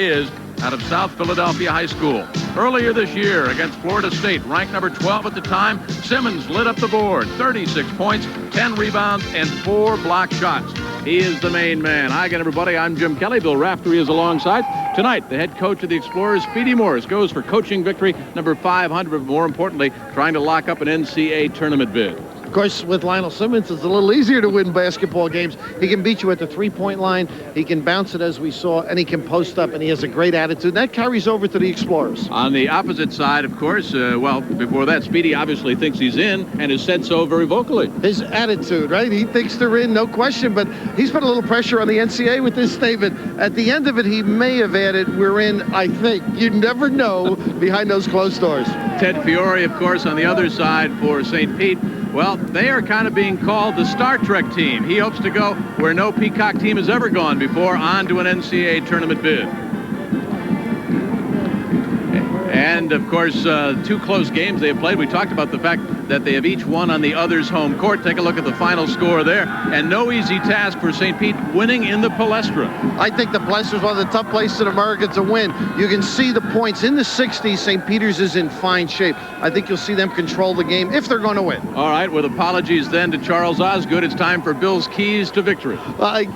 is out of South Philadelphia High School. Earlier this year against Florida State, ranked number 12 at the time, Simmons lit up the board. 36 points, 10 rebounds, and 4 block shots. He is the main man. Hi again, everybody. I'm Jim Kelly. Bill Raftery is alongside. Tonight, the head coach of the Explorers, Speedy Morris, goes for coaching victory number 500, but more importantly, trying to lock up an NCAA tournament bid. Of course, with Lionel Simmons, it's a little easier to win basketball games. He can beat you at the three-point line. He can bounce it, as we saw, and he can post up, and he has a great attitude. That carries over to the Explorers. On the opposite side, of course, well, before that, Speedy obviously thinks he's in and has said so very vocally. His attitude, right? He thinks they're in, no question, but he's put a little pressure on the NCAA with this statement. At the end of it, he may have added, we're in, I think. You never know behind those closed doors. Ted Fiore, of course, on the other side for St. Pete. Well, they are kind of being called the Star Trek team. He hopes to go where no Peacock team has ever gone before, on to an NCAA tournament bid. And, of course, 2 close games they have played. We talked about the fact that they have each won on the other's home court. Take a look at the final score there. And no easy task for St. Pete, winning in the Palestra. I think the Palestra is one of the tough places in America to win. You can see the points in the 60s. St. Peter's is in fine shape. I think you'll see them control the game if they're going to win. All right, with apologies then to Charles Osgood, it's time for Bill's keys to victory.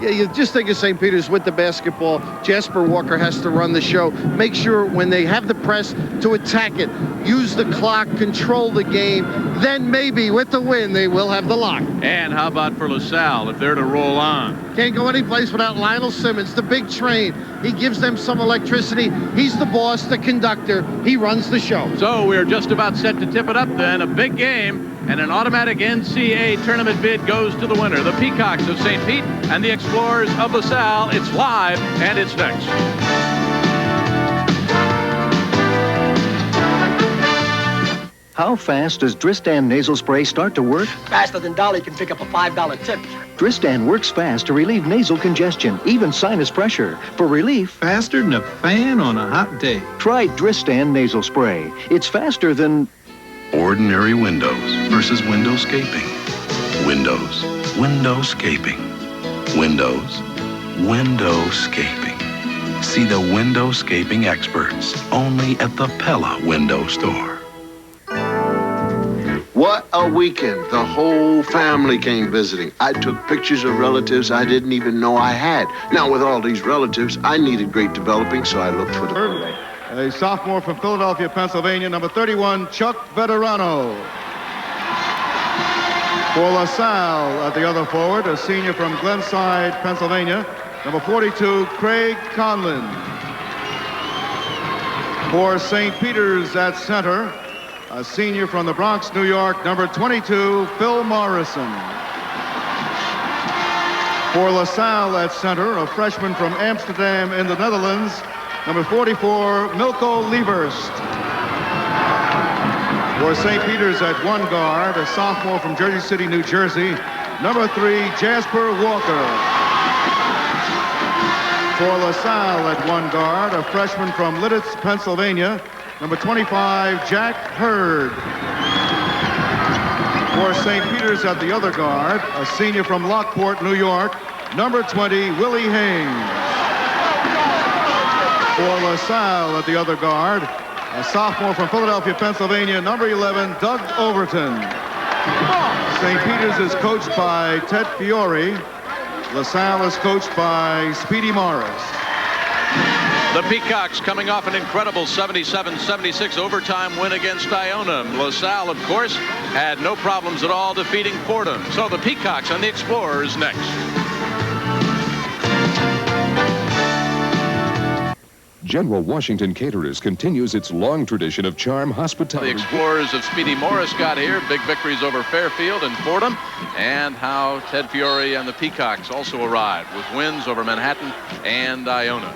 You just think of St. Peter's with the basketball. Jasper Walker has to run the show. Make sure when they have the press to attack it, use the clock, control the game. Then maybe with the win, they will have the lock. And how about for LaSalle if they're to roll on? Can't go any place without Lionel Simmons, the big train. He gives them some electricity. He's the boss, the conductor. He runs the show. So we're just about set to tip it up then. A big game and an automatic NCAA tournament bid goes to the winner. The Peacocks of St. Pete and the Explorers of LaSalle. It's live and it's next. How fast does Dristan nasal spray start to work? Faster than Dolly can pick up a $5 tip. Dristan works fast to relieve nasal congestion, even sinus pressure. For relief, faster than a fan on a hot day. Try Dristan nasal spray. It's faster than ordinary windows versus windowscaping. Windows, windowscaping. Windows, windowscaping. See the windowscaping experts only at the Pella Window Store. What a weekend. The whole family came visiting. I took pictures of relatives I didn't even know I had. Now, with all these relatives, I needed great developing, so I looked for the... A sophomore from Philadelphia, Pennsylvania, number 31, Chuck Veterano. For LaSalle at the other forward, a senior from Glenside, Pennsylvania, number 42, Craig Conlon. For St. Peter's at center, a senior from the Bronx, New York, number 22, Phil Morrison. For LaSalle at center, a freshman from Amsterdam in the Netherlands, number 44, Milko Lieberst. For St. Peter's at one guard, a sophomore from Jersey City, New Jersey, number 3, Jasper Walker. For LaSalle at one guard, a freshman from Lititz, Pennsylvania, number 25, Jack Hurd. For St. Peter's at the other guard, a senior from Lockport, New York, number 20, Willie Haynes. For LaSalle at the other guard, a sophomore from Philadelphia, Pennsylvania, number 11, Doug Overton. St. Peter's is coached by Ted Fiore. LaSalle is coached by Speedy Morris. The Peacocks coming off an incredible 77-76 overtime win against Iona. LaSalle, of course, had no problems at all defeating Fordham. So the Peacocks and the Explorers next. General Washington Caterers continues its long tradition of charm hospitality. The Explorers of Speedy Morris got here. Big victories over Fairfield and Fordham. And how Ted Fiore and the Peacocks also arrived with wins over Manhattan and Iona.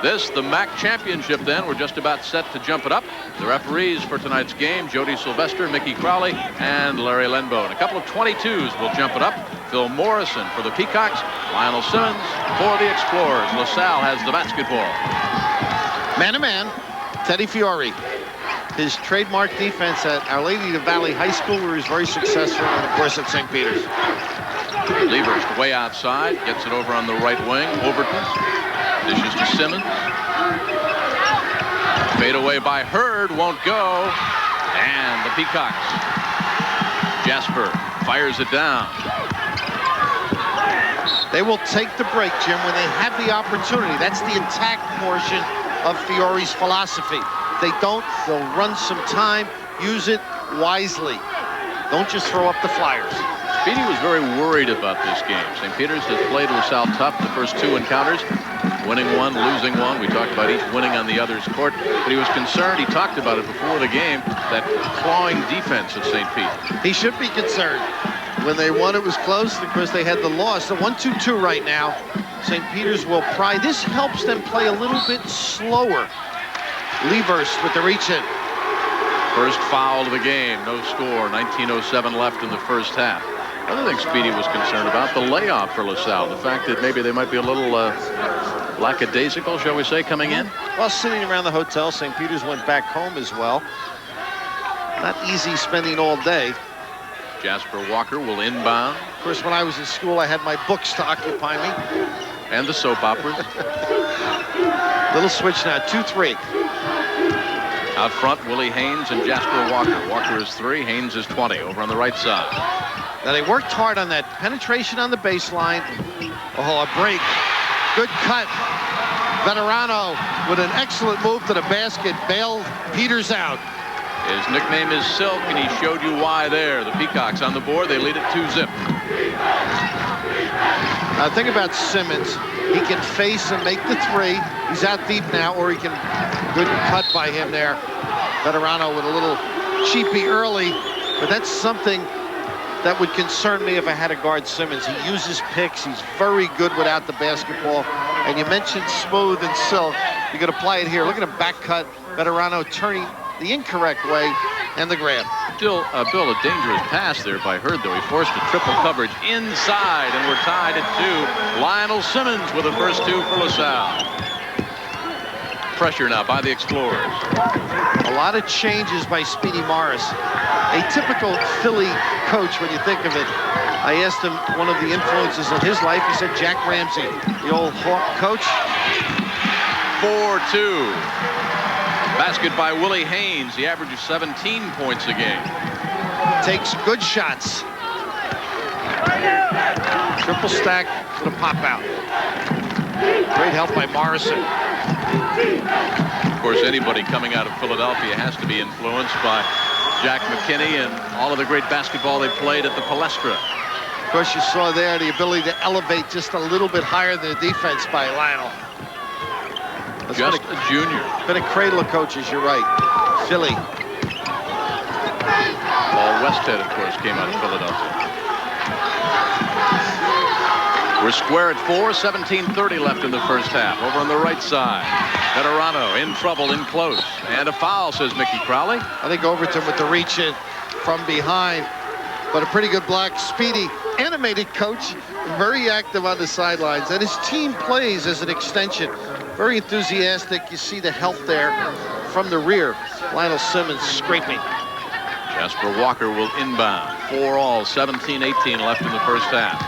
This, the MAAC Championship, then. We're just about set to jump it up. The referees for tonight's game, Jody Sylvester, Mickey Crowley, and Larry Lenbo. And a couple of 22s will jump it up. Phil Morrison for the Peacocks, Lionel Simmons for the Explorers. LaSalle has the basketball. Man-to-man, Teddy Fiore. His trademark defense at Our Lady of the Valley High School, where he was very successful, and of course at St. Peter's. Lieberst way outside, gets it over on the right wing. Overton Dishes to Simmons. Fade away by Hurd, won't go. And the Peacocks. Jasper fires it down. They will take the break, Jim, when they have the opportunity. That's the attack portion of Fiore's philosophy. If they don't, they'll run some time, use it wisely. Don't just throw up the flyers. Speedy was very worried about this game. St. Peter's has played LaSalle tough the first 2 encounters, winning one, losing one. We talked about each winning on the other's court, but he was concerned. He talked about it before the game, that clawing defense of St. Pete. He should be concerned. When they won, it was close because they had the loss. The 1-2-2 right now. St. Peter's will pry. This helps them play a little bit slower. Levers with the reach-in. First foul of the game, no score. 19:07 left in the first half. Another thing Speedy was concerned about, the layoff for LaSalle. The fact that maybe they might be a little lackadaisical, shall we say, coming in. Well, sitting around the hotel, St. Peter's went back home as well. Not easy spending all day. Jasper Walker will inbound. Of course, when I was in school, I had my books to occupy me. And the soap operas. Little switch now, 2-3. Out front, Willie Haynes and Jasper Walker. Walker is 3, Haynes is 20, over on the right side. Now, they worked hard on that penetration on the baseline. Oh, a break. Good cut. Veterano with an excellent move to the basket, bailed Peters out. His nickname is Silk, and he showed you why there. The Peacocks on the board. They lead it 2-zip. Now, think about Simmons. He can face and make the 3. He's out deep now, or he can... Good cut by him there. Veterano with a little cheapy early, but that's something that would concern me if I had to guard Simmons. He uses picks. He's very good without the basketball. And you mentioned smooth and Silk. You could apply it here. Look at him back cut. Veterano turning the incorrect way, and the grab. Still, Bill, a dangerous pass there by Hurd, though. He forced a triple coverage inside, and we're tied at 2. Lionel Simmons with the first 2 for LaSalle. Pressure now by the Explorers. A lot of changes by Speedy Morris. A typical Philly coach when you think of it. I asked him one of the influences in his life. He said Jack Ramsey, the old Hawk coach. 4-2. Basket by Willie Haynes. He averages 17 points a game. Takes good shots. Triple stack for the pop out. Great help by Morrison. Of course, anybody coming out of Philadelphia has to be influenced by Jack McKinney and all of the great basketball they played at the Palestra. Of course, you saw there the ability to elevate just a little bit higher than the defense by Lionel. Just a junior. Been a cradle of coaches, you're right. Philly. Paul Westhead, of course, came out of Philadelphia. We're square at 4, 17:30 left in the first half. Over on the right side, Veterano in trouble, in close. And a foul, says Mickey Crowley. I think Overton with the reach in from behind. But a pretty good block. Speedy, animated coach, very active on the sidelines. And his team plays as an extension. Very enthusiastic. You see the help there from the rear. Lionel Simmons scraping. Jasper Walker will inbound. 4 all, 17-18 left in the first half.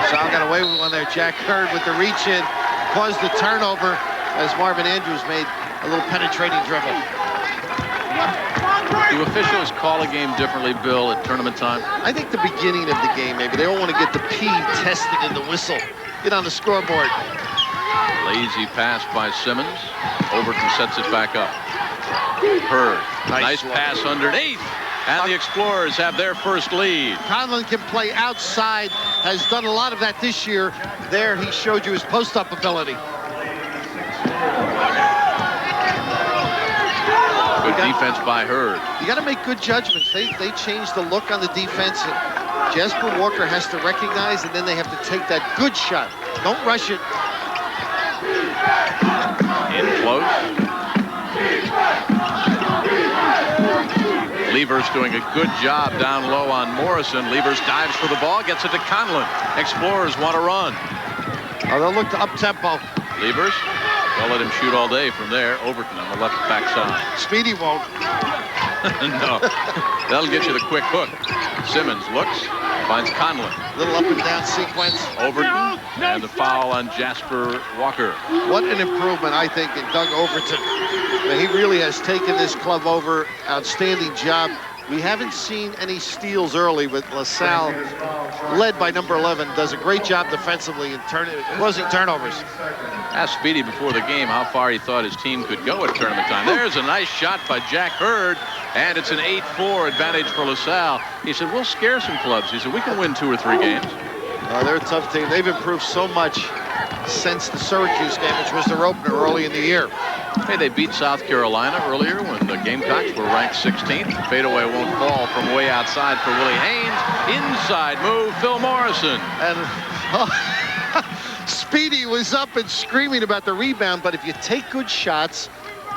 Salle got away with one there. Jack Hurd with the reach in. Caused the turnover as Marvin Andrews made a little penetrating dribble. Do officials call a game differently, Bill, at tournament time? I think the beginning of the game, maybe. They don't want to get the P tested in the whistle. Get on the scoreboard. Lazy pass by Simmons. Overton sets it back up. Hurd. Nice pass underneath. And the Explorers have their first lead. Conlon can play outside. Has done a lot of that this year. There he showed you his post-up ability. Good defense by Hurd. You got to make good judgments. They changed the look on the defense. Jasper Walker has to recognize, and then they have to take that good shot. Don't rush it. In close. Levers doing a good job down low on Morrison. Levers dives for the ball, gets it to Conlon. Explorers want to run. Oh, they'll look to up-tempo. Levers, they'll let him shoot all day from there. Overton on the left backside. Speedy won't. No, that'll get you the quick hook. Simmons looks, Finds Conlon. Little up and down sequence. Overton. And the foul on Jasper Walker. What an improvement, I think, in Doug Overton. He really has taken this club over. Outstanding job. We haven't seen any steals early, but LaSalle, led by number 11, does a great job defensively in closing turnovers. Asked Speedy before the game how far he thought his team could go at tournament time. There's a nice shot by Jack Hurd, and it's an 8-4 advantage for LaSalle. He said, we'll scare some clubs. He said, we can win 2 or 3 games. They're a tough team. They've improved so much since the Syracuse game, which was their opener early in the year. Hey, they beat South Carolina earlier when the Gamecocks were ranked 16th. Fadeaway won't fall from way outside for Willie Haynes. Inside move, Phil Morrison. And Speedy was up and screaming about the rebound, but if you take good shots,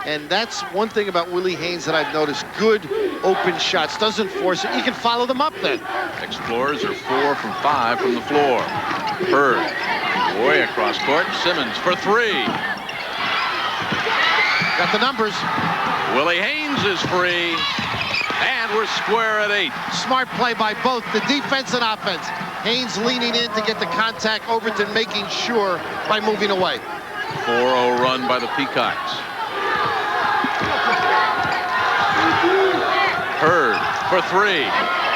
and that's one thing about Willie Haynes that I've noticed, good open shots, doesn't force it, you can follow them up then. Explorers are 4 from 5 from the floor. Hurd, way across court, Simmons for 3. Got the numbers. Willie Haynes is free, and we're square at 8. Smart play by both the defense and offense. Haynes leaning in to get the contact, Overton making sure by moving away. 4-0 run by the Peacocks. Hurd for 3.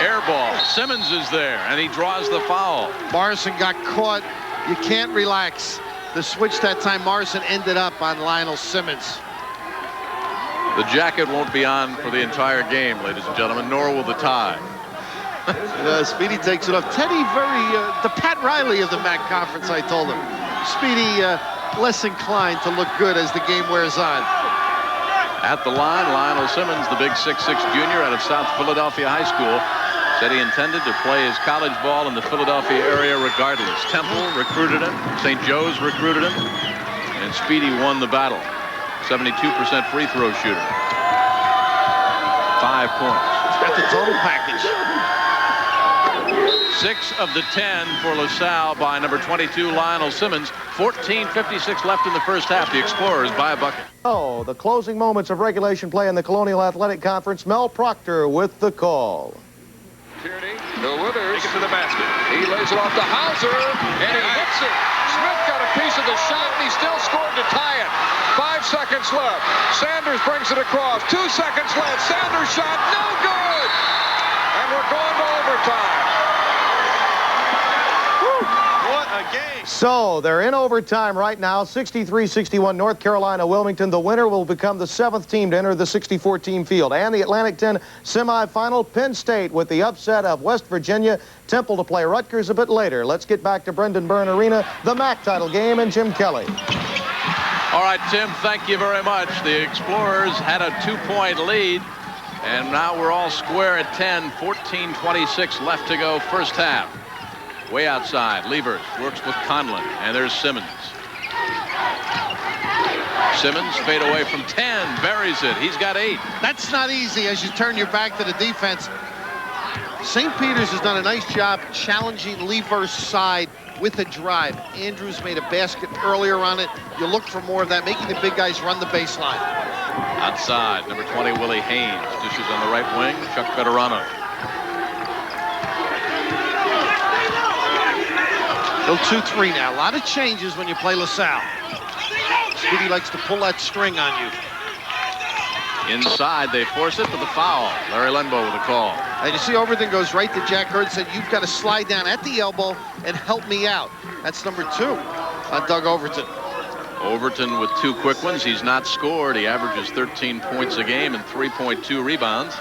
Air ball. Simmons is there, and he draws the foul. Morrison got caught. You can't relax. The switch that time, Morrison ended up on Lionel Simmons. The jacket won't be on for the entire game, ladies and gentlemen, nor will the tie. Speedy takes it off. Teddy the Pat Riley of the MAAC conference, I told him. Speedy less inclined to look good as the game wears on. At the line, Lionel Simmons, the big 6'6" junior out of South Philadelphia High School, said he intended to play his college ball in the Philadelphia area regardless. Temple recruited him, St. Joe's recruited him, and Speedy won the battle. 72% free throw shooter. 5 points. Got the total package. 6 of the 10 for LaSalle by number 22, Lionel Simmons. 14:56 left in the first half. The Explorers by a bucket. Oh, the closing moments of regulation play in the Colonial Athletic Conference. Mel Proctor with the call. Tierney, the Withers, take it to the basket. He lays it off to Hauser, and he hits it. Smith got a piece of the shot, and he still scored to tie it. 5 seconds left. Sanders brings it across. 2 seconds left. Sanders shot, no good. And we're going to overtime. What a game. So they're in overtime right now. 63-61 North Carolina Wilmington. The winner will become the 7th team to enter the 64-team field. And the Atlantic 10 semifinal, Penn State with the upset of West Virginia. Temple to play Rutgers a bit later. Let's get back to Brendan Byrne Arena, the MAAC title game, and Jim Kelly. All right, Tim, thank you very much. The Explorers had a 2-point lead, and now we're all square at 10. 14:26 left to go, first half. Way outside, Levers works with Conlon, and there's Simmons. Simmons fade away from 10, buries it. He's got 8. That's not easy as you turn your back to the defense. St. Peter's has done a nice job challenging Levers' side with a drive. Andrews made a basket earlier on it. You look for more of that, making the big guys run the baseline. Outside, number 20, Willie Haynes. Dishes on the right wing, Chuck Federano. Go 2-3 now. A lot of changes when you play LaSalle. Speedy likes to pull that string on you. Inside, they force it, but the foul. Larry Lenbo with a call. And you see Overton goes right to Jack Hurd, said, you've got to slide down at the elbow and help me out. That's number 2 on Doug Overton. Overton with 2 quick ones. He's not scored. He averages 13 points a game and 3.2 rebounds.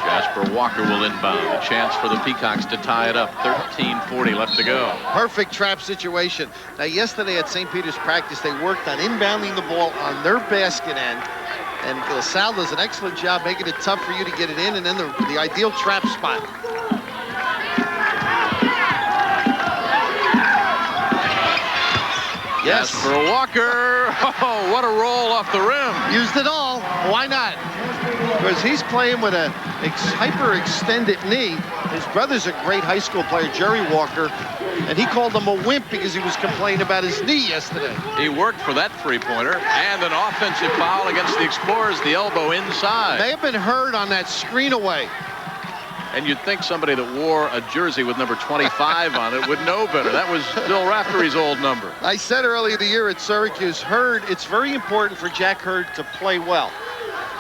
Jasper Walker will inbound. A chance for the Peacocks to tie it up. 13:40 left to go. Perfect trap situation. Now, yesterday at St. Peter's practice, they worked on inbounding the ball on their basket end. And LaSalle does an excellent job making it tough for you to get it in, and then the ideal trap spot. Yes. Jasper Walker. Oh, what a roll off the rim. Used it all. Why not? Because he's playing with a hyper-extended knee. His brother's a great high school player, Jerry Walker, and he called him a wimp because he was complaining about his knee yesterday. He worked for that three-pointer, and an offensive foul against the Explorers, the elbow inside. They have been hurt on that screen away. And you'd think somebody that wore a jersey with number 25 on it would know better. That was Bill Raftery's old number. I said earlier in the year at Syracuse, Hurd, it's very important for Jack Hurd to play well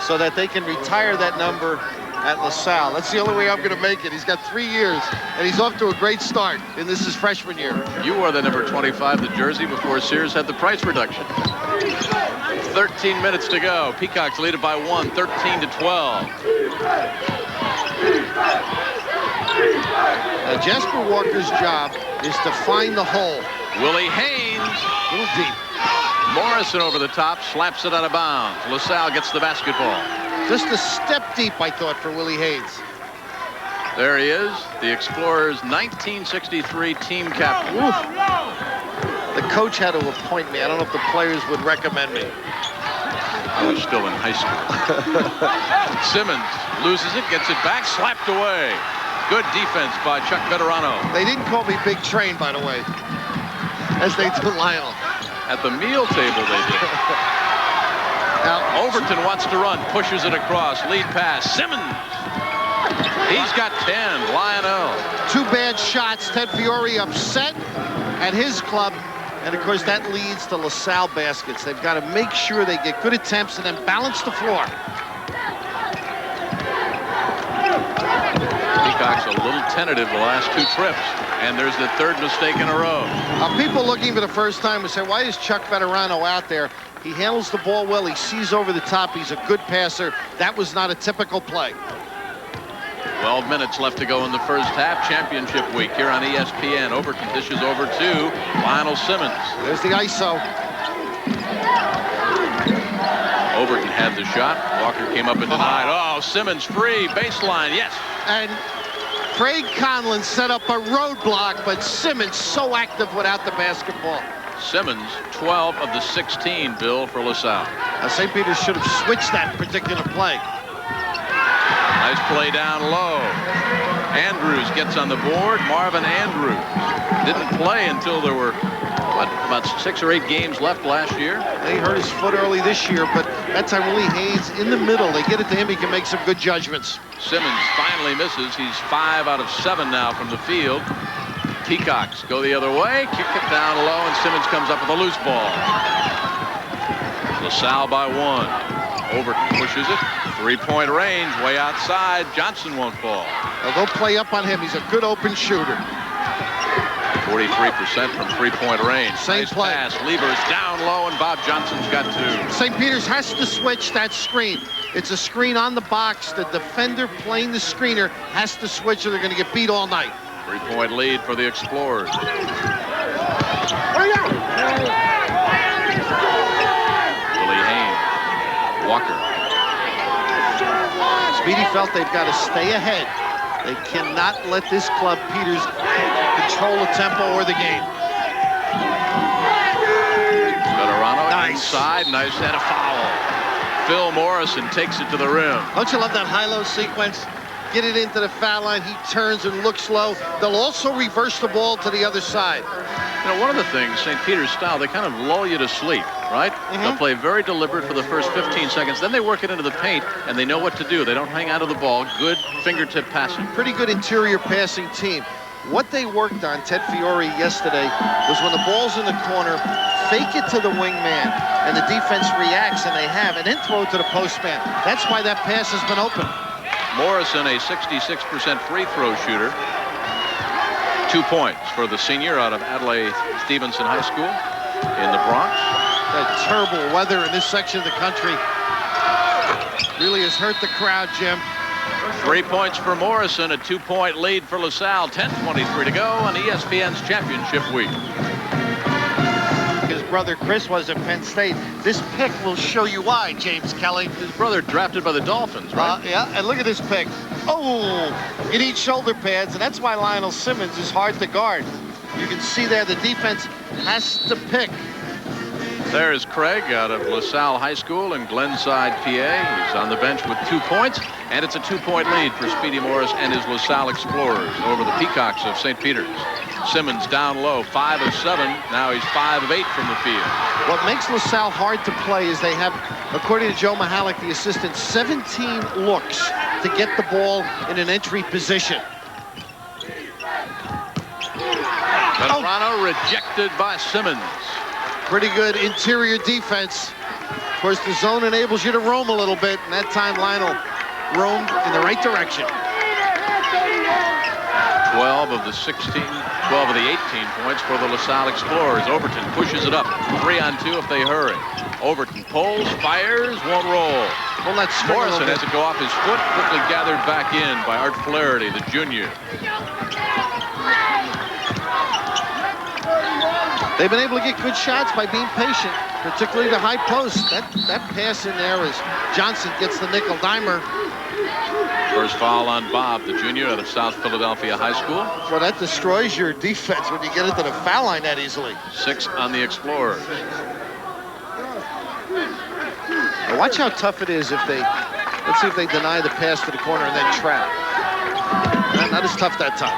so that they can retire that number at LaSalle. That's the only way I'm going to make it. He's got 3 years, and he's off to a great start, and this is freshman year. You wore the number 25, the jersey, before Sears had the price reduction. 13 minutes to go. Peacocks lead it by 1, 13-12. Now, Jasper Walker's job is to find the hole. Willie Haynes. A little deep. Morrison over the top, slaps it out of bounds. LaSalle gets the basketball. Just a step deep, I thought, for Willie Haynes. There he is, the Explorers' 1963 team captain. Oof. The coach had to appoint me. I don't know if the players would recommend me. I was still in high school. Simmons loses it, gets it back, slapped away. Good defense by Chuck Veterano. They didn't call me Big Train, by the way, as they do Lionel. At the meal table, they did. Now, Overton wants to run, pushes it across, lead pass, Simmons. He's got 10, Lionel. 2 bad shots, Ted Fiore upset at his club, and of course that leads to LaSalle baskets. They've got to make sure they get good attempts and then balance the floor. Peacock's a little tentative the last 2 trips, and there's the 3rd mistake in a row. People looking for the first time will say, why is Chuck Veterano out there? He handles the ball well. He sees over the top. He's a good passer. That was not a typical play. 12 minutes left to go in the first half. Championship week here on ESPN. Overton dishes over to Lionel Simmons. There's the ISO. Overton had the shot. Walker came up and denied. Oh, Simmons free. Baseline, yes. And Craig Conlon set up a roadblock, but Simmons so active without the basketball. Simmons, 12 of the 16, Bill, for LaSalle. Now, St. Peter's should have switched that particular play. Nice play down low. Andrews gets on the board. Marvin Andrews didn't play until there were, what, about 6 or 8 games left last year. He hurt his foot early this year, but that time Willie Haynes in the middle. They get it to him. He can make some good judgments. Simmons finally misses. He's 5 out of 7 now from the field. Peacocks go the other way, kick it down low, and Simmons comes up with a loose ball. LaSalle by 1. Overton pushes it. 3-point range, way outside. Johnson won't fall. Now they'll play up on him. He's a good open shooter. 43% from 3-point range. Same nice play. pass. Levers down low, and Bob Johnson's got 2. St. Peter's has to switch that screen. It's a screen on the box. The defender playing the screener has to switch, or they're going to get beat all night. 3-point lead for the Explorers. Willie Haynes. Walker. Speedy felt they've got to stay ahead. They cannot let this club, Peters, control the tempo or the game. Veterano nice. Inside. Nice and a foul. Phil Morrison takes it to the rim. Don't you love that high-low sequence? Get it into the foul line. He turns and looks low. They'll also reverse the ball to the other side. You know, one of the things, St. Peter's style, they kind of lull you to sleep, right? They'll play very deliberate for the first 15 seconds. Then they work it into the paint, and they know what to do. They don't hang out of the ball. Good fingertip passing. Pretty good interior passing team. What they worked on, Ted Fiore, yesterday, was when the ball's in the corner, fake it to the wingman, and the defense reacts, and they have, and then throw it to the postman. That's why that pass has been open. Morrison, a 66% free throw shooter. 2 points for the senior out of Adlai Stevenson High School in the Bronx. That terrible weather in this section of the country really has hurt the crowd, Jim. 3 points for Morrison, a 2-point lead for LaSalle. 10:23 to go on ESPN's championship week. His brother Chris was at Penn State. This pick will show you why, James Kelly. His brother drafted by the Dolphins, right? Yeah, and look at this pick. Oh, you need shoulder pads, and that's why Lionel Simmons is hard to guard. You can see there the defense has to pick. There's Craig out of LaSalle High School in Glenside, PA. He's on the bench with 2 points, and it's a 2-point lead for Speedy Morris and his LaSalle Explorers over the Peacocks of St. Peter's. Simmons down low, 5 of 7. Now he's 5 of 8 from the field. What makes LaSalle hard to play is they have, according to Joe Mahalik, the assistant, 17 looks to to get the ball in an entry position. Medrano rejected by Simmons. Pretty good interior defense. Of course, the zone enables you to roam a little bit, and that time Lionel roamed in the right direction. 12 of the 18 points for the LaSalle Explorers. Overton pushes it up. 3-on-2 if they hurry. Overton pulls, fires, won't roll. Well, that's Morrison has to go off his foot, quickly gathered back in by Art Flaherty, the junior. They've been able to get good shots by being patient, particularly the high post. That pass in there as Johnson gets the nickel dimer. First foul on Bob, the junior out of South Philadelphia High School. Well, that destroys your defense when you get into the foul line that easily. 6 on the Explorers. Now watch how tough it is if they, let's see if they deny the pass to the corner and then trap. Not as tough that time.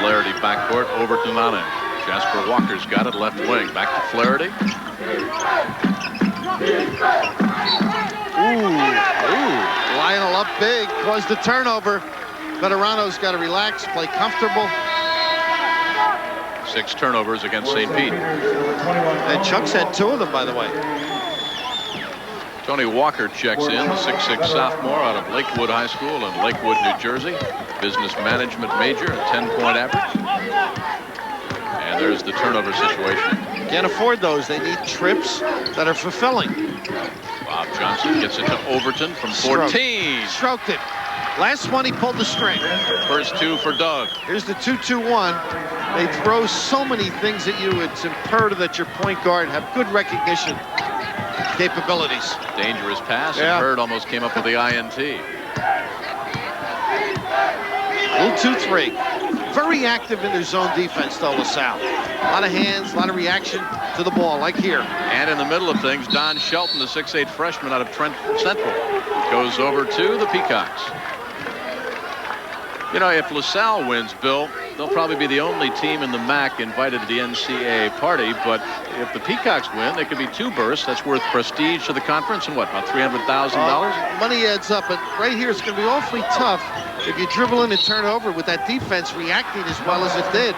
Flaherty backcourt, Overton on him. Jasper Walker's got it, left wing. Back to Flaherty. Ooh. Lionel up big, caused the turnover. Medrano's got to relax, play comfortable. 6 turnovers against St. Pete. And Chuck's had 2 of them, by the way. Tony Walker checks in, the 6'6" sophomore out of Lakewood High School in Lakewood, New Jersey. Business management major, a 10-point average. And there's the turnover situation. Can't afford those. They need trips that are fulfilling. Bob Johnson gets it to Overton from 14. Stroked it. Last one, he pulled the string. First 2 for Doug. Here's the 2-2-1. They throw so many things at you. It's imperative that your point guard have good recognition capabilities. Dangerous pass, and Hurd almost came up with the INT. Little 2-3. Very active in their zone defense, though, LaSalle. A lot of hands, a lot of reaction to the ball, like here. And in the middle of things, Don Shelton, the 6'8" freshman out of Trent Central, goes over to the Peacocks. You know, if LaSalle wins, Bill, they'll probably be the only team in the MAAC invited to the NCAA party. But if the Peacocks win, they could be 2 berths. That's worth prestige to the conference and what, about $300,000? Money adds up, but right here it's going to be awfully tough if you dribble in and turn over with that defense reacting as well as it did.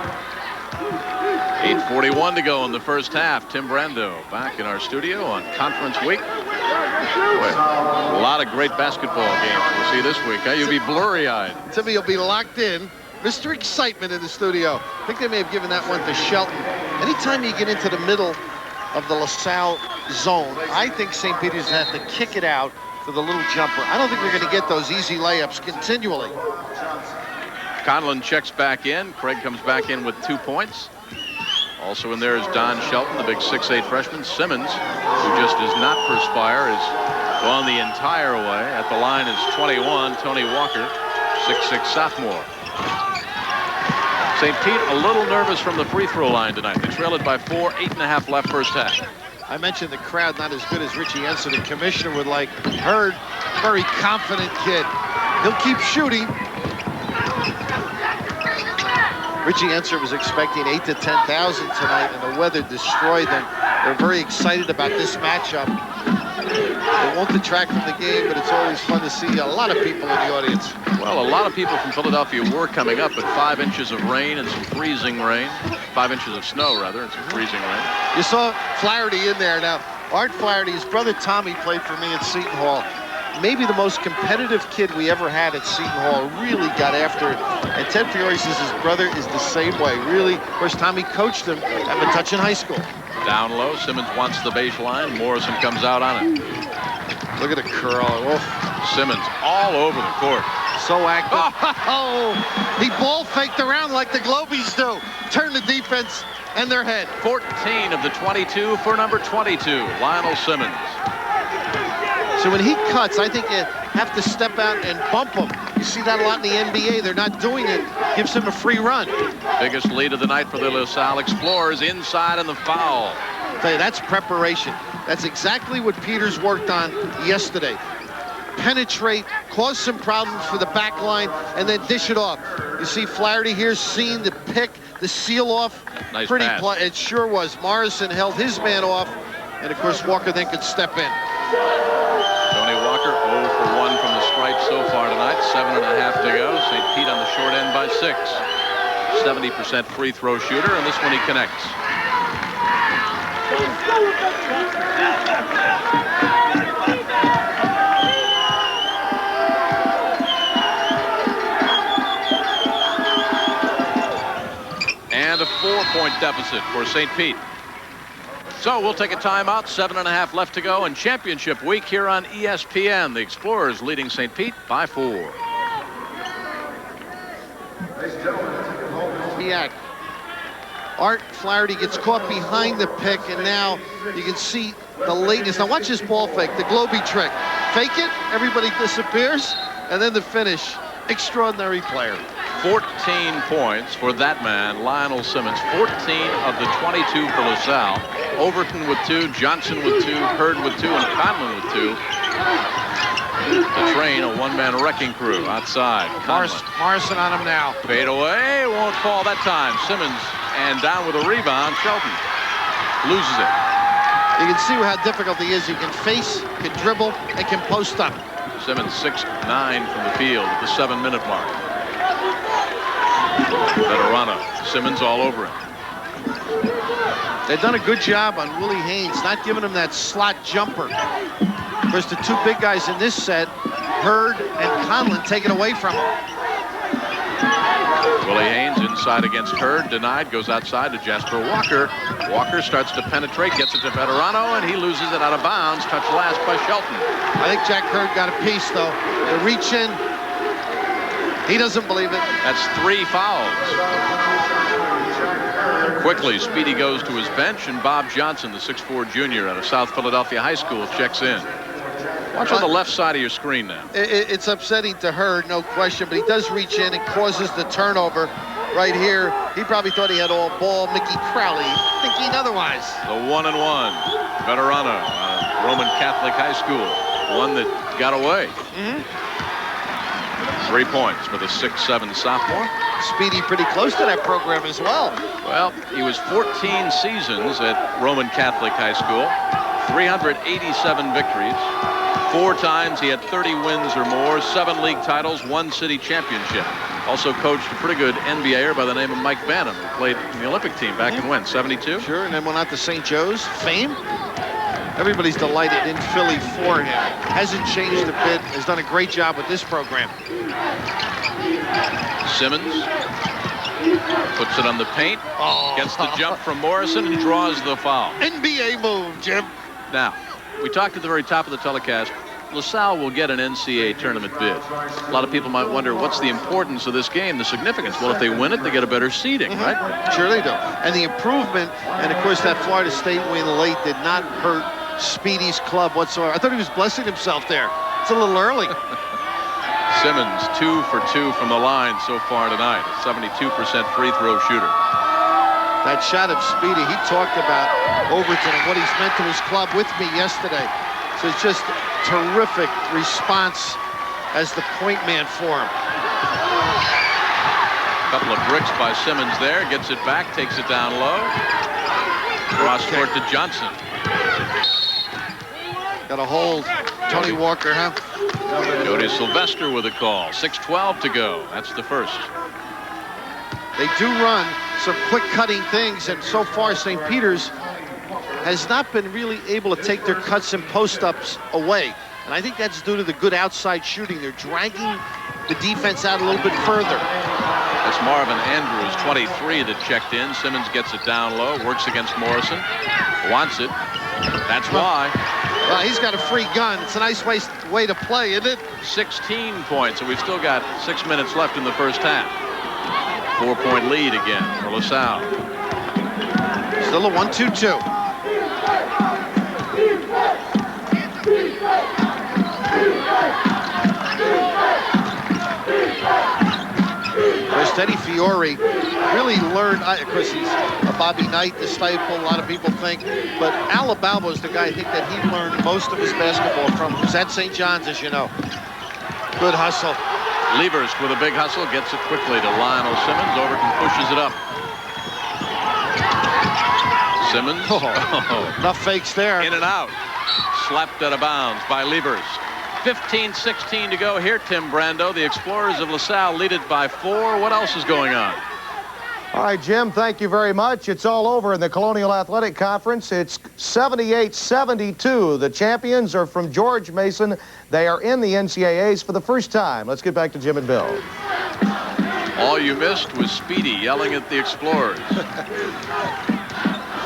8:41 to go in the first half. Tim Brando back in our studio on Conference Week. Boy, a lot of great basketball games we'll see this week. Huh? You'll be blurry-eyed. Timmy will be locked in. Mr. Excitement in the studio. I think they may have given that one to Shelton. Anytime you get into the middle of the LaSalle zone, I think St. Peter's has to kick it out for the little jumper. I don't think we're going to get those easy layups continually. Conlon checks back in. Craig comes back in with 2 points. Also in there is Don Shelton, the big 6'8" freshman. Simmons, who just does not perspire, is gone the entire way. At the line is 21, Tony Walker, 6'6" sophomore. St. Pete a little nervous from the free throw line tonight. They trail it by 4, 8.5 left first half. I mentioned the crowd not as good as Richie Enser, the commissioner, would like. Hurd, very confident kid. He'll keep shooting. Richie Enser was expecting 8,000 to 10,000 tonight, and the weather destroyed them. They're very excited about this matchup. They won't detract from the game, but it's always fun to see a lot of people in the audience. Well, a lot of people from Philadelphia were coming up, but 5 inches of rain and some freezing rain. 5 inches of snow, rather, and some freezing rain. You saw Flaherty in there. Now, Art Flaherty, his brother Tommy played for me at Seton Hall. Maybe the most competitive kid we ever had at Seton Hall. Really got after it. And Ted Fiore says his brother is the same way. Really, of course, Tommy coached him at Metuchen High School. Down low, Simmons wants the baseline. Morrison comes out on it. Look at the curl. Oh. Simmons all over the court. So active. Oh, he ball faked around like the Globies do. Turn the defense and their head. 14 of the 22 for number 22, Lionel Simmons. So when he cuts, I think you have to step out and bump him. You see that a lot in the NBA. They're not doing it. Gives him a free run. Biggest lead of the night for the LaSalle Explorers, inside and the foul. I'll tell you, that's preparation. That's exactly what Peters worked on yesterday. Penetrate, cause some problems for the back line, and then dish it off. You see Flaherty here seeing the pick, the seal off. Nice Pretty pass. It sure was. Morrison held his man off, and of course Walker then could step in. Tony Walker 0 for 1 from the stripe so far tonight. 7.5 to go. St. Pete on the short end by 6. 70% free throw shooter, and this one he connects. And a 4-point deficit for St. Pete. So we'll take a timeout. 7.5 left to go in championship week here on ESPN. The Explorers leading St. Pete by 4. MAAC. Art Flaherty gets caught behind the pick, and now you can see the lateness. Now watch this ball fake, the Globey trick. Fake it, everybody disappears, and then the finish. Extraordinary player. 14 points for that man, Lionel Simmons. 14 of the 22 for LaSalle. Overton with 2, Johnson with 2, Hurd with 2, and Conlon with 2. The Train, a one-man wrecking crew outside. Morrison on him now. Fade away, won't fall that time. Simmons, and down with a rebound, Shelton loses it. You can see how difficult he is. He can face, can dribble, and can post up. Simmons 6-9 from the field at the 7-minute mark. Veterano, Simmons all over him. They've done a good job on Willie Haynes, not giving him that slot jumper. Of course, the two big guys in this set, Hurd and Conlon, taken away from him. Willie Haynes inside against Hurd, denied, goes outside to Jasper Walker. Walker starts to penetrate, gets it to Veterano, and he loses it out of bounds. Touched last by Shelton. I think Jack Hurd got a piece, though. The reach in, he doesn't believe it. That's 3 fouls. Quickly, Speedy goes to his bench, and Bob Johnson, the 6'4 junior out of South Philadelphia High School, checks in. Watch on the left side of your screen now. It's upsetting to Hurd, no question, but he does reach in and causes the turnover right here. He probably thought he had all ball. Mickey Crowley thinking otherwise. The 1-and-1. Veterano, Roman Catholic High School. One that got away. 3 points for the 6'7 sophomore. Speedy pretty close to that program as well. Well, he was 14 seasons at Roman Catholic High School. 387 victories. 4 times he had 30 wins or more, 7 league titles, 1 city championship. Also coached a pretty good NBAer by the name of Mike Banham, who played in the Olympic team back in when, 72? Sure, and then went out to St. Joe's. Fame. Everybody's delighted in Philly for him. Hasn't changed a bit. Has done a great job with this program. Simmons puts it on the paint, gets the jump from Morrison, and draws the foul. NBA move, Jim. Now, we talked at the very top of the telecast, LaSalle will get an NCAA tournament bid. A lot of people might wonder, what's the importance of this game, the significance? Well, if they win it, they get a better seeding, right? Sure they do. And the improvement, and of course that Florida State win late did not hurt Speedy's club whatsoever. I thought he was blessing himself there. It's a little early. Simmons 2 for 2 from the line so far tonight. 72% free throw shooter. That shot of Speedy, he talked about Overton and what he's meant to his club with me yesterday. So it's just terrific response as the point man for him. A couple of bricks by Simmons there. Gets it back, takes it down low. Cross court to Johnson. Got a hold. Tony Walker, huh? Jody Sylvester with a call. 6:12 to go. That's the first. They do run some quick cutting things, and so far St. Peter's has not been really able to take their cuts and post-ups away. And I think that's due to the good outside shooting. They're dragging the defense out a little bit further. That's Marvin Andrews, 23, that checked in. Simmons gets it down low, works against Morrison, wants it. That's why. Well, he's got a free gun. It's a nice way to play, isn't it? 16 points, and we've still got 6 minutes left in the first half. 4-point lead again for LaSalle. Still a 1-2-2. Whereas Teddy Fiore really learned, of course he's a Bobby Knight disciple, a lot of people think, but Alabama is the guy I think that he learned most of his basketball from. He was at St. John's, as you know. Good hustle. Lieberst with a big hustle, gets it quickly to Lionel Simmons. Overton pushes it up. Simmons. Enough fakes there. In and out. Slapped out of bounds by Levers. 15-16 to go here, Tim Brando. The Explorers of LaSalle lead it by 4. What else is going on? All right, Jim, thank you very much. It's all over in the Colonial Athletic Conference. It's 78-72. The champions are from George Mason. They are in the NCAAs for the first time. Let's get back to Jim and Bill. All you missed was Speedy yelling at the Explorers.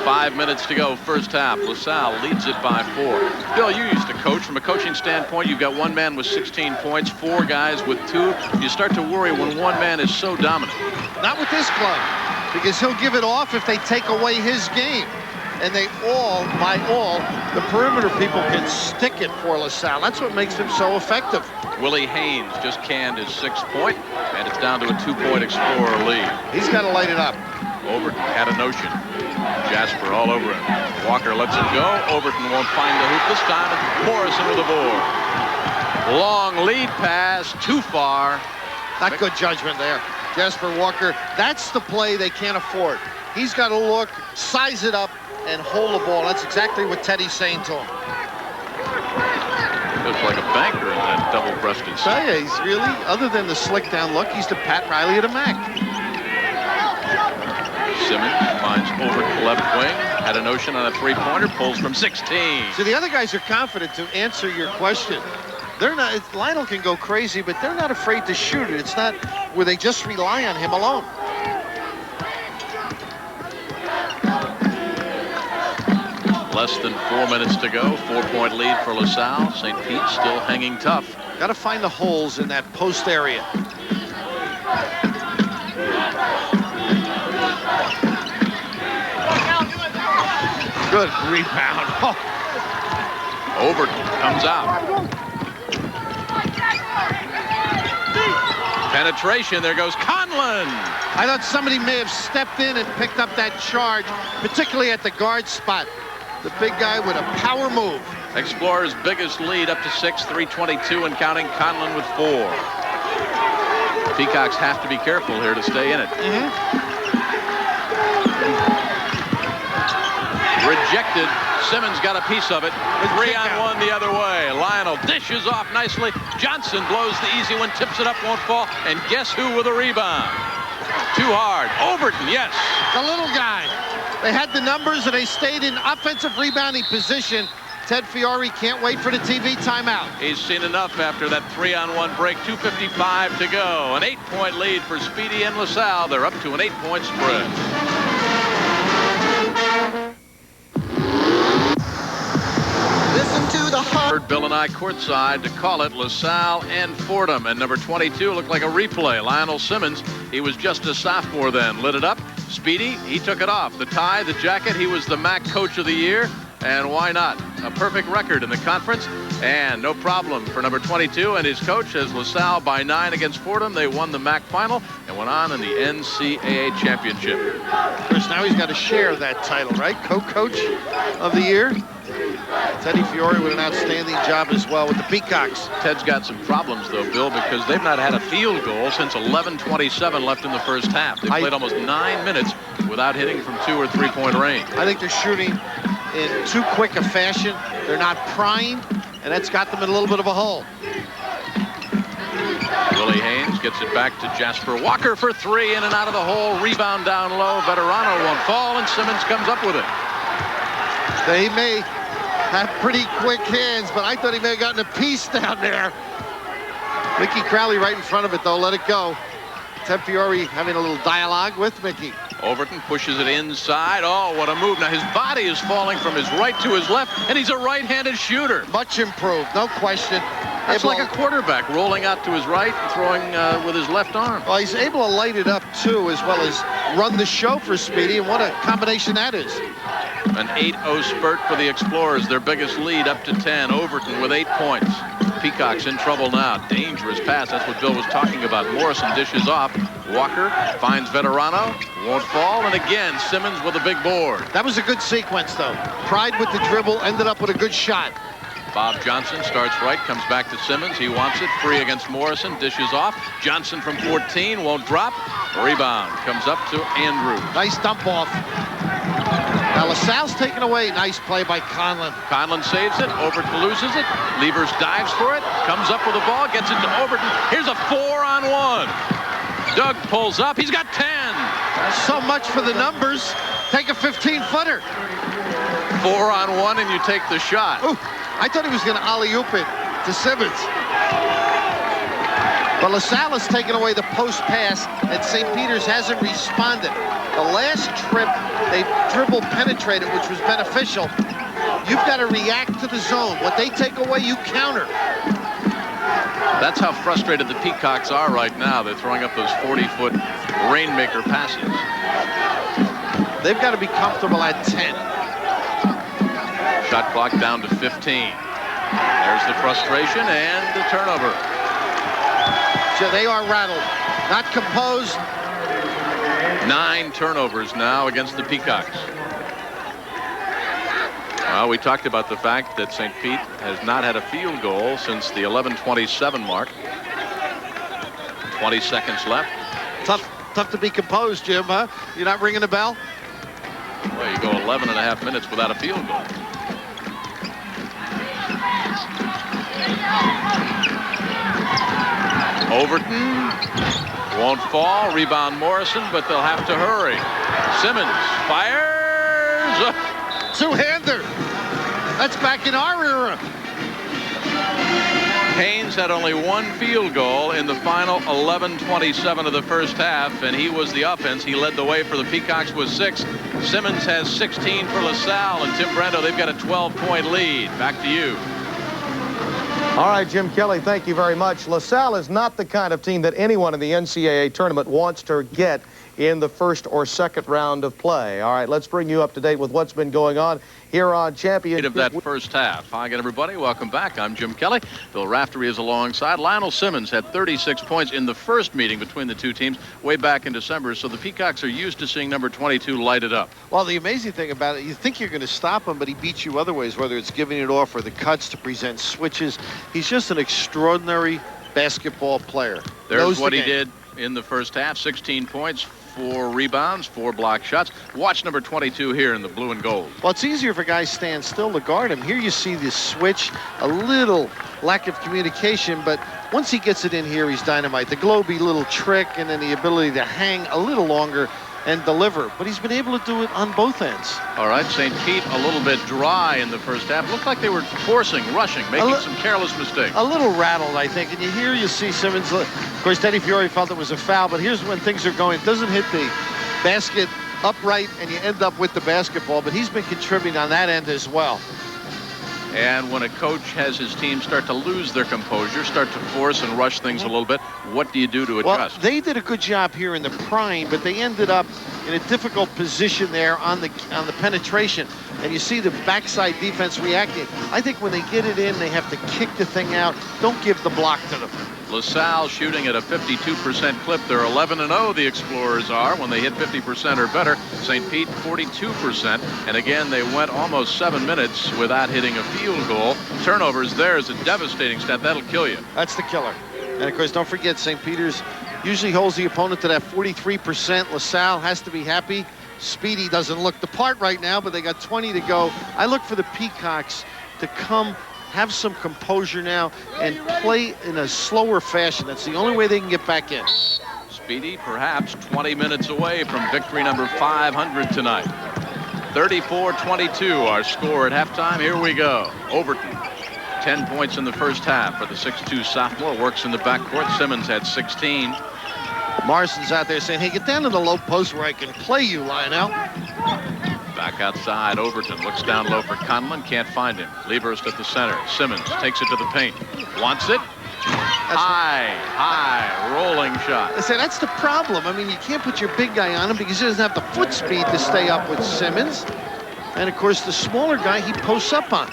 5 minutes to go, first half. LaSalle leads it by 4. Bill, you used to coach. From a coaching standpoint, you've got one man with 16 points, 4 guys with 2. You start to worry when one man is so dominant. Not with this club, because he'll give it off if they take away his game. And they all, the perimeter people can stick it for LaSalle. That's what makes him so effective. Willie Haynes just canned his 6th point, and it's down to a 2-point Explorer lead. He's got to light it up. Overton had a notion. Jasper all over him. Walker lets it go. Overton won't find the hoop this time. Morrison with the board. Long lead pass, too far. Not good judgment there. Jasper Walker, that's the play they can't afford. He's got to look, size it up, and hold the ball. That's exactly what Teddy's saying to him. Looks like a banker in that double-breasted set. Yeah, he's really, other than the slick down look, he's the Pat Riley of the MAAC. Simmons finds Overton left wing. Had a notion on a 3-pointer. Pulls from 16. So the other guys are confident to answer your question. They're not, Lionel can go crazy, but they're not afraid to shoot it. It's not where they just rely on him alone. Less than 4 minutes to go. 4-point lead for LaSalle. St. Pete still hanging tough. Got to find the holes in that post area. Good rebound. Oh. Overton comes out. Penetration. There goes Conlon. I thought somebody may have stepped in and picked up that charge, particularly at the guard spot. The big guy with a power move. Explorers' biggest lead up to 6, 3:22 and counting. Conlon with 4. Peacocks have to be careful here to stay in it. Rejected. Simmons got a piece of it. 3-on-1 the other way. Lionel dishes off nicely. Johnson blows the easy one, tips it up, won't fall. And guess who with a rebound? Too hard. Overton, yes. The little guy. They had the numbers and they stayed in offensive rebounding position. Ted Fiore can't wait for the TV timeout. He's seen enough after that 3-on-1 break. 2:55 to go. An 8-point lead for Speedy and LaSalle. They're up to an 8-point spread. Listen to the heart. Bill and I courtside to call it LaSalle and Fordham. And number 22 looked like a replay. Lionel Simmons, he was just a sophomore then. Lit it up. Speedy, he took it off. The tie, the jacket, he was the MAAC Coach of the Year. And why not? A perfect record in the conference. And no problem for number 22 and his coach as LaSalle by 9 against Fordham. They won the MAAC final and went on in the NCAA championship. Of course, now he's got to share that title, right? Co-coach of the year. Teddy Fiore with an outstanding job as well with the Peacocks. Ted's got some problems, though, Bill, because they've not had a field goal since 11:27 left in the first half. They played almost 9 minutes without hitting from 2 or 3-point range. I think they're shooting in too quick a fashion. They're not primed, and that's got them in a little bit of a hole. Willie Haynes gets it back to Jasper Walker for 3, in and out of the hole. Rebound down low. Veterano won't fall, and Simmons comes up with it. They may have pretty quick hands, but I thought he may have gotten a piece down there. Mickey Crowley right in front of it, though. Let it go. Ted Fiore having a little dialogue with Mickey. Overton pushes it inside. Oh, what a move. Now his body is falling from his right to his left, and he's a right-handed shooter. Much improved, no question. That's like a quarterback rolling out to his right and throwing with his left arm. Well, he's able to light it up, too, as well as run the show for Speedy, and what a combination that is. An 8-0 spurt for the Explorers, their biggest lead up to 10. Overton with 8 points. Peacocks in trouble now. Dangerous pass. That's what Bill was talking about. Morrison dishes off. Walker finds Veterano. Won't fall. And again, Simmons with a big board. That was a good sequence, though. Pride with the dribble, ended up with a good shot. Bob Johnson starts right, comes back to Simmons. He wants it. Free against Morrison. Dishes off. Johnson from 14. Won't drop. Rebound. Comes up to Andrews. Nice dump off. Now LaSalle's taken away. Nice play by Conlon. Conlon saves it. Overton loses it. Levers dives for it. Comes up with the ball. Gets it to Overton. Here's a 4-on-1. Doug pulls up. He's got 10. So much for the numbers. Take a 15-footer. 4-on-1, and you take the shot. Ooh, I thought he was going to alley-oop it to Simmons. But LaSalle has taken away the post pass, and St. Peter's hasn't responded. The last trip, they dribble penetrated, which was beneficial. You've got to react to the zone. What they take away, you counter. That's how frustrated the Peacocks are right now. They're throwing up those 40-foot rainmaker passes. They've got to be comfortable at 10. Shot clock down to 15. There's the frustration and the turnover. So they are rattled, not composed. 9 turnovers now against the Peacocks. Well, we talked about the fact that St. Pete has not had a field goal since the 11:27 mark. 20 seconds left. Tough to be composed, Jim, huh? You're not ringing the bell? Well, you go 11 and a half minutes without a field goal. Overton won't fall. Rebound Morrison, but they'll have to hurry. Simmons fires. Two-hander. That's back in our era. Haynes had only 1 field goal in the final 11:27 of the first half, and he was the offense. He led the way for the Peacocks with 6. Simmons has 16 for LaSalle, and Tim Brando, they've got a 12-point lead. Back to you. All right, Jim Kelly, thank you very much. LaSalle is not the kind of team that anyone in the NCAA tournament wants to get in the first or second round of play. All right, let's bring you up to date with what's been going on here on Championship. Of that first half. Hi again, everybody. Welcome back. I'm Jim Kelly. Bill Raftery is alongside. Lionel Simmons had 36 points in the first meeting between the two teams way back in December, so the Peacocks are used to seeing number 22 lighted up. Well, the amazing thing about it, you think you're going to stop him, but he beats you other ways, whether it's giving it off or the cuts to present switches. He's just an extraordinary basketball player. There's what he did in the first half. 16 points. 4 rebounds, 4 block shots. Watch number 22 here in the blue and gold. Well, it's easier if a guy stands still to guard him. Here you see this switch, a little lack of communication, but once he gets it in here, he's dynamite. The Globey little trick and then the ability to hang a little longer and deliver, but he's been able to do it on both ends. All right, St. Pete a little bit dry in the first half. Looked like they were forcing, rushing, making some careless mistakes. A little rattled, I think, and you see Simmons. Of course, Teddy Fiore felt it was a foul, but here's when things are going. It doesn't hit the basket upright, and you end up with the basketball, but he's been contributing on that end as well. And when a coach has his team start to lose their composure, start to force and rush things a little bit, what do you do to adjust? Well, they did a good job here in the prime, but they ended up in a difficult position there on the penetration. And you see the backside defense reacting. I think when they get it in, they have to kick the thing out. Don't give the block to them. LaSalle shooting at a 52% clip. They're 11-0, the Explorers are, when they hit 50% or better. St. Pete, 42%. And again, they went almost 7 minutes without hitting a field goal. Turnovers, there's a devastating stat. That'll kill you. That's the killer. And, of course, don't forget, St. Peter's usually holds the opponent to that 43%. LaSalle has to be happy. Speedy doesn't look the part right now, but they got 20 to go. I look for the Peacocks to come, have some composure now, and play in a slower fashion. That's the only way they can get back in. Speedy, perhaps 20 minutes away from victory number 500 tonight. 34-22, our score at halftime. Here we go. Overton, 10 points in the first half for the 6'2 sophomore. Works in the backcourt. Simmons had 16. Morrison's out there saying, hey, get down to the low post where I can play you, Lionel. Back outside, Overton looks down low for Conlon, can't find him. Lieberst at the center. Simmons takes it to the paint. Wants it. High, rolling shot. I say that's the problem. I mean, you can't put your big guy on him because he doesn't have the foot speed to stay up with Simmons. And, of course, the smaller guy he posts up on.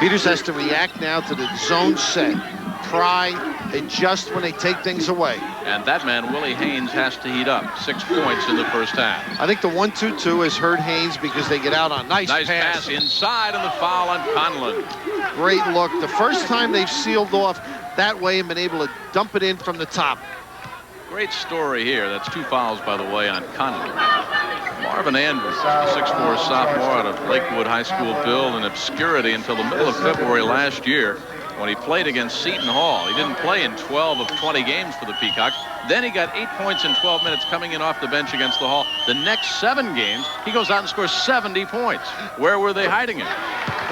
Peters has to react now to the zone set. Pry, adjust when they take things away. And that man, Willie Haynes, has to heat up. 6 points in the first half. I think the 1-2-2 has hurt Haynes because they get out on nice pass inside and the foul on Conlon. Great look. The first time they've sealed off that way and been able to dump it in from the top. great story here. That's 2 fouls, by the way, on Conley. Marvin Andrews, 6'4" sophomore out of Lakewood High School, billed in obscurity until the middle of February last year when he played against Seton Hall. He didn't play in 12 of 20 games for the Peacocks. Then he got 8 points in 12 minutes coming in off the bench against the Hall. The next 7 games, he goes out and scores 70 points. Where were they hiding him?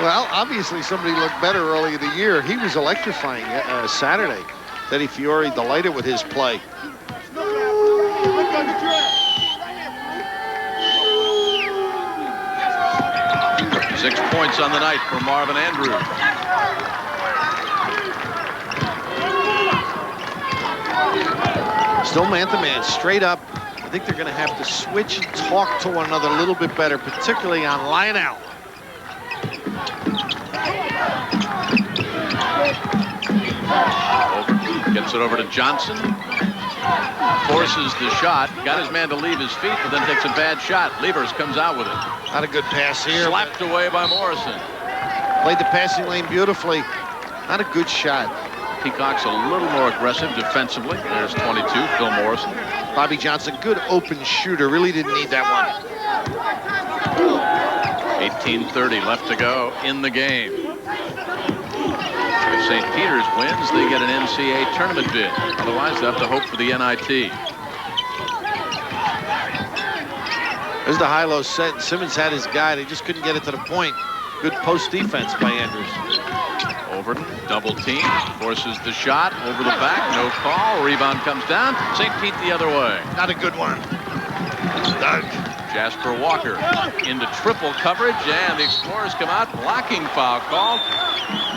Well, obviously somebody looked better early in the year. He was electrifying Saturday. Teddy Fiore delighted with his play. 6 points on the night for Marvin Andrews. Still man-to-man, straight up. I think they're going to have to switch and talk to one another a little bit better, particularly on Lionel. Gets it over to Johnson. Forces the shot. Got his man to leave his feet, but then takes a bad shot. Levers comes out with it. Not a good pass here. Slapped away by Morrison. Played the passing lane beautifully. Not a good shot. Peacock's a little more aggressive defensively. There's 22, Phil Morrison. Bobby Johnson, good open shooter. Really didn't need that one. 18:30 left to go in the game. If St. Peter's wins, they get an NCAA tournament bid. Otherwise, they have to hope for the NIT. There's the high-low set. Simmons had his guy. They just couldn't get it to the point. Good post defense by Andrews. Overton, double team, forces the shot over the back, no call. Rebound comes down. St. Pete the other way. Not a good one. Doug. Jasper Walker into triple coverage, and the Explorers come out. Blocking foul called.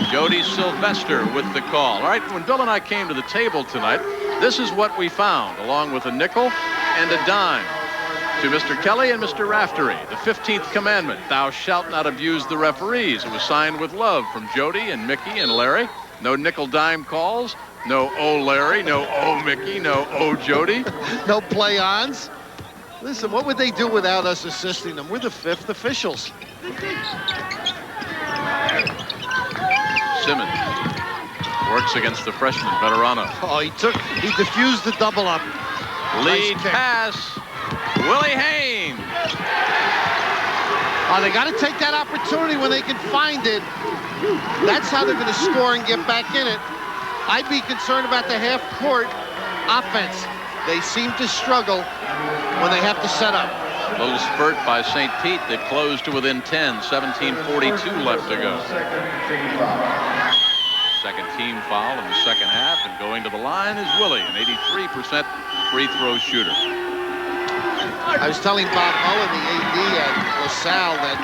Jody Sylvester with the call. All right, when Bill and I came to the table tonight, this is what we found, along with a nickel and a dime. To Mr. Kelly and Mr. Raftery, the 15th commandment, thou shalt not abuse the referees. It was signed with love from Jody and Mickey and Larry. No nickel dime calls, no oh Larry, no oh Mickey, no oh Jody. No play-ons. Listen, what would they do without us assisting them? We're the 5th officials. Simmons works against the freshman, Veterano. Oh, he diffused the double up. Lead pass. Willie Haynes. Oh, they got to take that opportunity when they can find it. That's how they're going to score and get back in it. I'd be concerned about the half-court offense. They seem to struggle when they have to set up. A little spurt by St. Pete that closed to within 10. 17:42 left to go. Second team foul in the second half, and going to the line is Willie, an 83% free throw shooter. I was telling Bob Mullen, the AD at LaSalle, that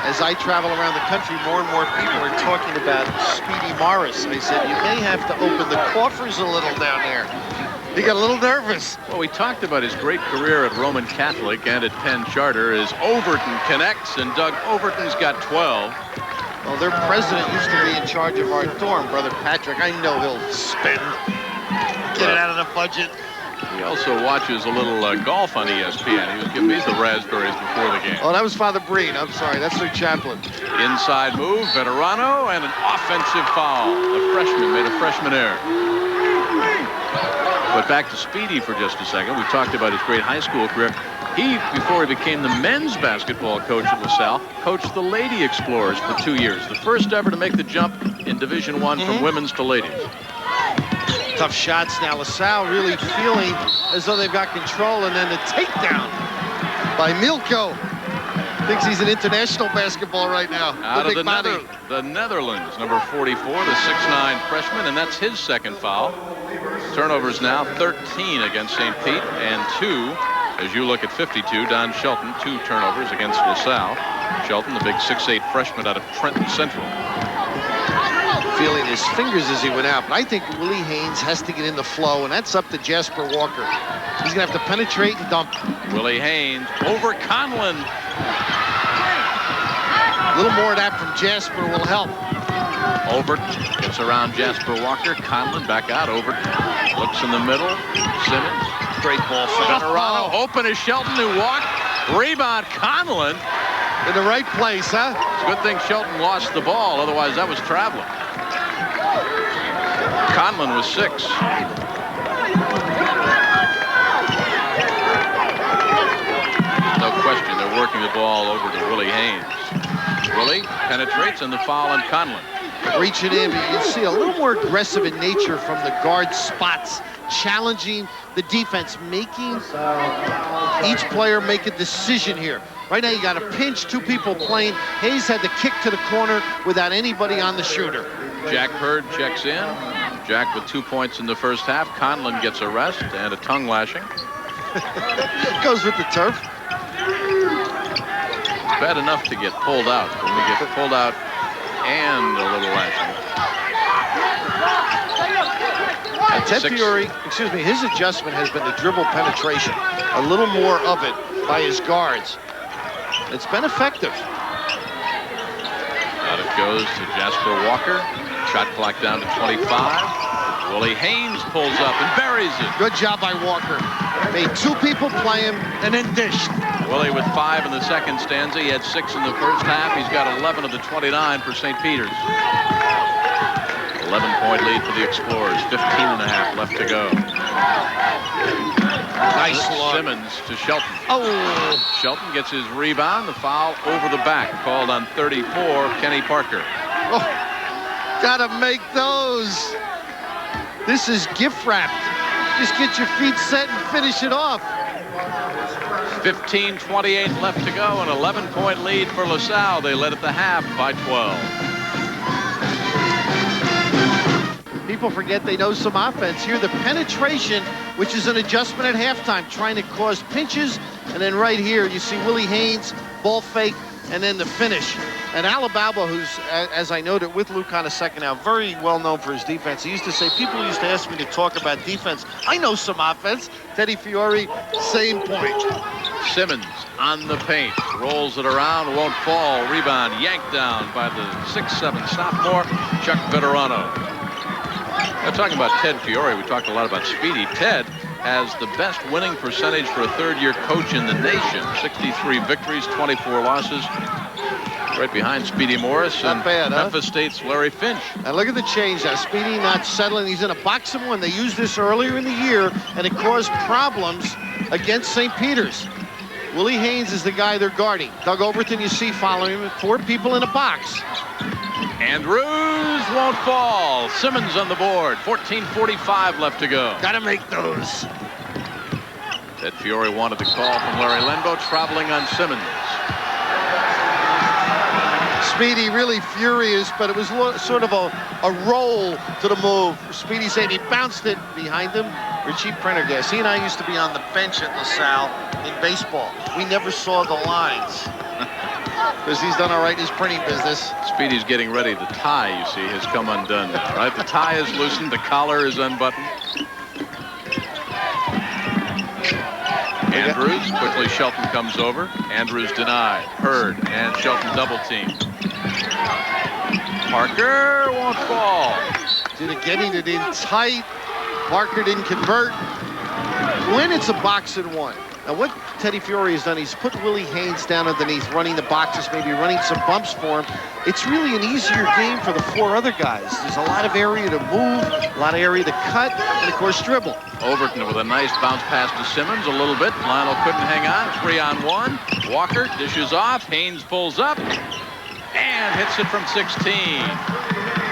as I travel around the country, more and more people are talking about Speedy Morris. I said, you may have to open the coffers a little down there. He got a little nervous. Well, we talked about his great career at Roman Catholic and at Penn Charter as Overton connects, and Doug Overton's got 12. Well, their president used to be in charge of our dorm, Brother Patrick. I know he'll spend. Get it out of the budget. He also watches a little golf on ESPN. He was giving me the raspberries before the game. Oh, that was Father Breen. I'm sorry. That's their chaplain. Inside move, Veterano, and an offensive foul. The freshman made a freshman error. But back to Speedy for just a second. We talked about his great high school career. He, before he became the men's basketball coach at LaSalle, coached the Lady Explorers for 2 years. The first ever to make the jump in Division I from women's to ladies. Tough shots now. LaSalle really feeling as though they've got control, and then the takedown by Milko. Thinks he's an international basketball right now. Out of the Netherlands, number 44, the 6'9" freshman, and that's his second foul. Turnovers now 13 against St. Pete, and 2, as you look at 52, Don Shelton, 2 turnovers against LaSalle. Shelton, the big 6'8" freshman out of Trenton Central. Feeling his fingers as he went out, but I think Willie Haynes has to get in the flow, and that's up to Jasper Walker. He's gonna have to penetrate and dump. Willie Haynes over Conlon. A little more of that from Jasper will help. Overton gets around Jasper Walker. Conlon back out. Overton looks in the middle. Simmons. Great ball for Veterano. Open is Shelton, who walked. Rebound, Conlon. In the right place, huh? It's a good thing Shelton lost the ball. Otherwise, that was traveling. Conlon was 6. working the ball over to Willie Haynes. Willie penetrates, and the foul on Conlon. Reaching in, but you see a little more aggressive in nature from the guard spots, challenging the defense, making each player make a decision here. Right now you got a pinch, two people playing. Hayes had the kick to the corner without anybody on the shooter. Jack Hurd checks in. Jack with 2 points in the first half. Conlon gets a rest and a tongue lashing. Goes with the turf. It's bad enough to get pulled out. When we get pulled out and a little lashing. Ted Fiore, excuse me, his adjustment has been the dribble penetration. A little more of it by his guards. It's been effective. Out it goes to Jasper Walker. Shot clock down to 25. Willie Haynes pulls up and buries it. Good job by Walker. Made two people play him and then dished. Willie with 5 in the second stanza. He had 6 in the first half. He's got 11 of the 29 for St. Peter's. 11-point lead for the Explorers. 15.5 left to go. Nice slug. Simmons to Shelton. Oh! Shelton gets his rebound. The foul over the back. Called on 34, Kenny Parker. Oh, gotta make those. This is gift wrapped. Just get your feet set and finish it off. 15:28 left to go. An 11-point lead for LaSalle. They led at the half by 12. People forget they know some offense here. The penetration, which is an adjustment at halftime, trying to cause pinches. And then right here, you see Willie Haynes, ball fake, and then the finish. And Alabama, who's, as I noted with Luke on a second now, very well known for his defense. He used to say, people used to ask me to talk about defense. I know some offense. Teddy Fiore, same point. Simmons on the paint, rolls it around, won't fall. Rebound yanked down by the 6'7" sophomore, Chuck Veterano. Now, talking about Ted Fiore, we talked a lot about Speedy. Ted has the best winning percentage for a third-year coach in the nation. 63 victories, 24 losses. Right behind Speedy Morris and Memphis State's Larry Finch. And look at the change now. Speedy not settling. He's in a box and one. They used this earlier in the year, and it caused problems against St. Peter's. Willie Haynes is the guy they're guarding. Doug Overton, you see, following him. 4 people in a box. Andrews won't fall. Simmons on the board. 14:45 left to go. Gotta make those. Ted Fiore wanted the call from Larry Lenbo, traveling on Simmons. Speedy really furious, but it was sort of a roll to the move. Speedy said he bounced it behind him. Richie Prendergast. He and I used to be on the bench at LaSalle in baseball. We never saw the lines because he's done all right in his printing business. Speedy's getting ready. The tie, you see, has come undone now, right? The tie is loosened. The collar is unbuttoned. Andrews, quickly Shelton comes over. Andrews denied. Hurd and Shelton double team. Parker won't fall. Did it getting it in tight. Parker didn't convert. When it's a box and one. Now what Teddy Fiore has done, he's put Willie Haynes down underneath, running the boxes, maybe running some bumps for him. It's really an easier game for the 4 other guys. There's a lot of area to move, a lot of area to cut, and of course dribble. Overton with a nice bounce pass to Simmons a little bit. Lionel couldn't hang on. 3-on-1. Walker dishes off. Haynes pulls up and hits it from 16.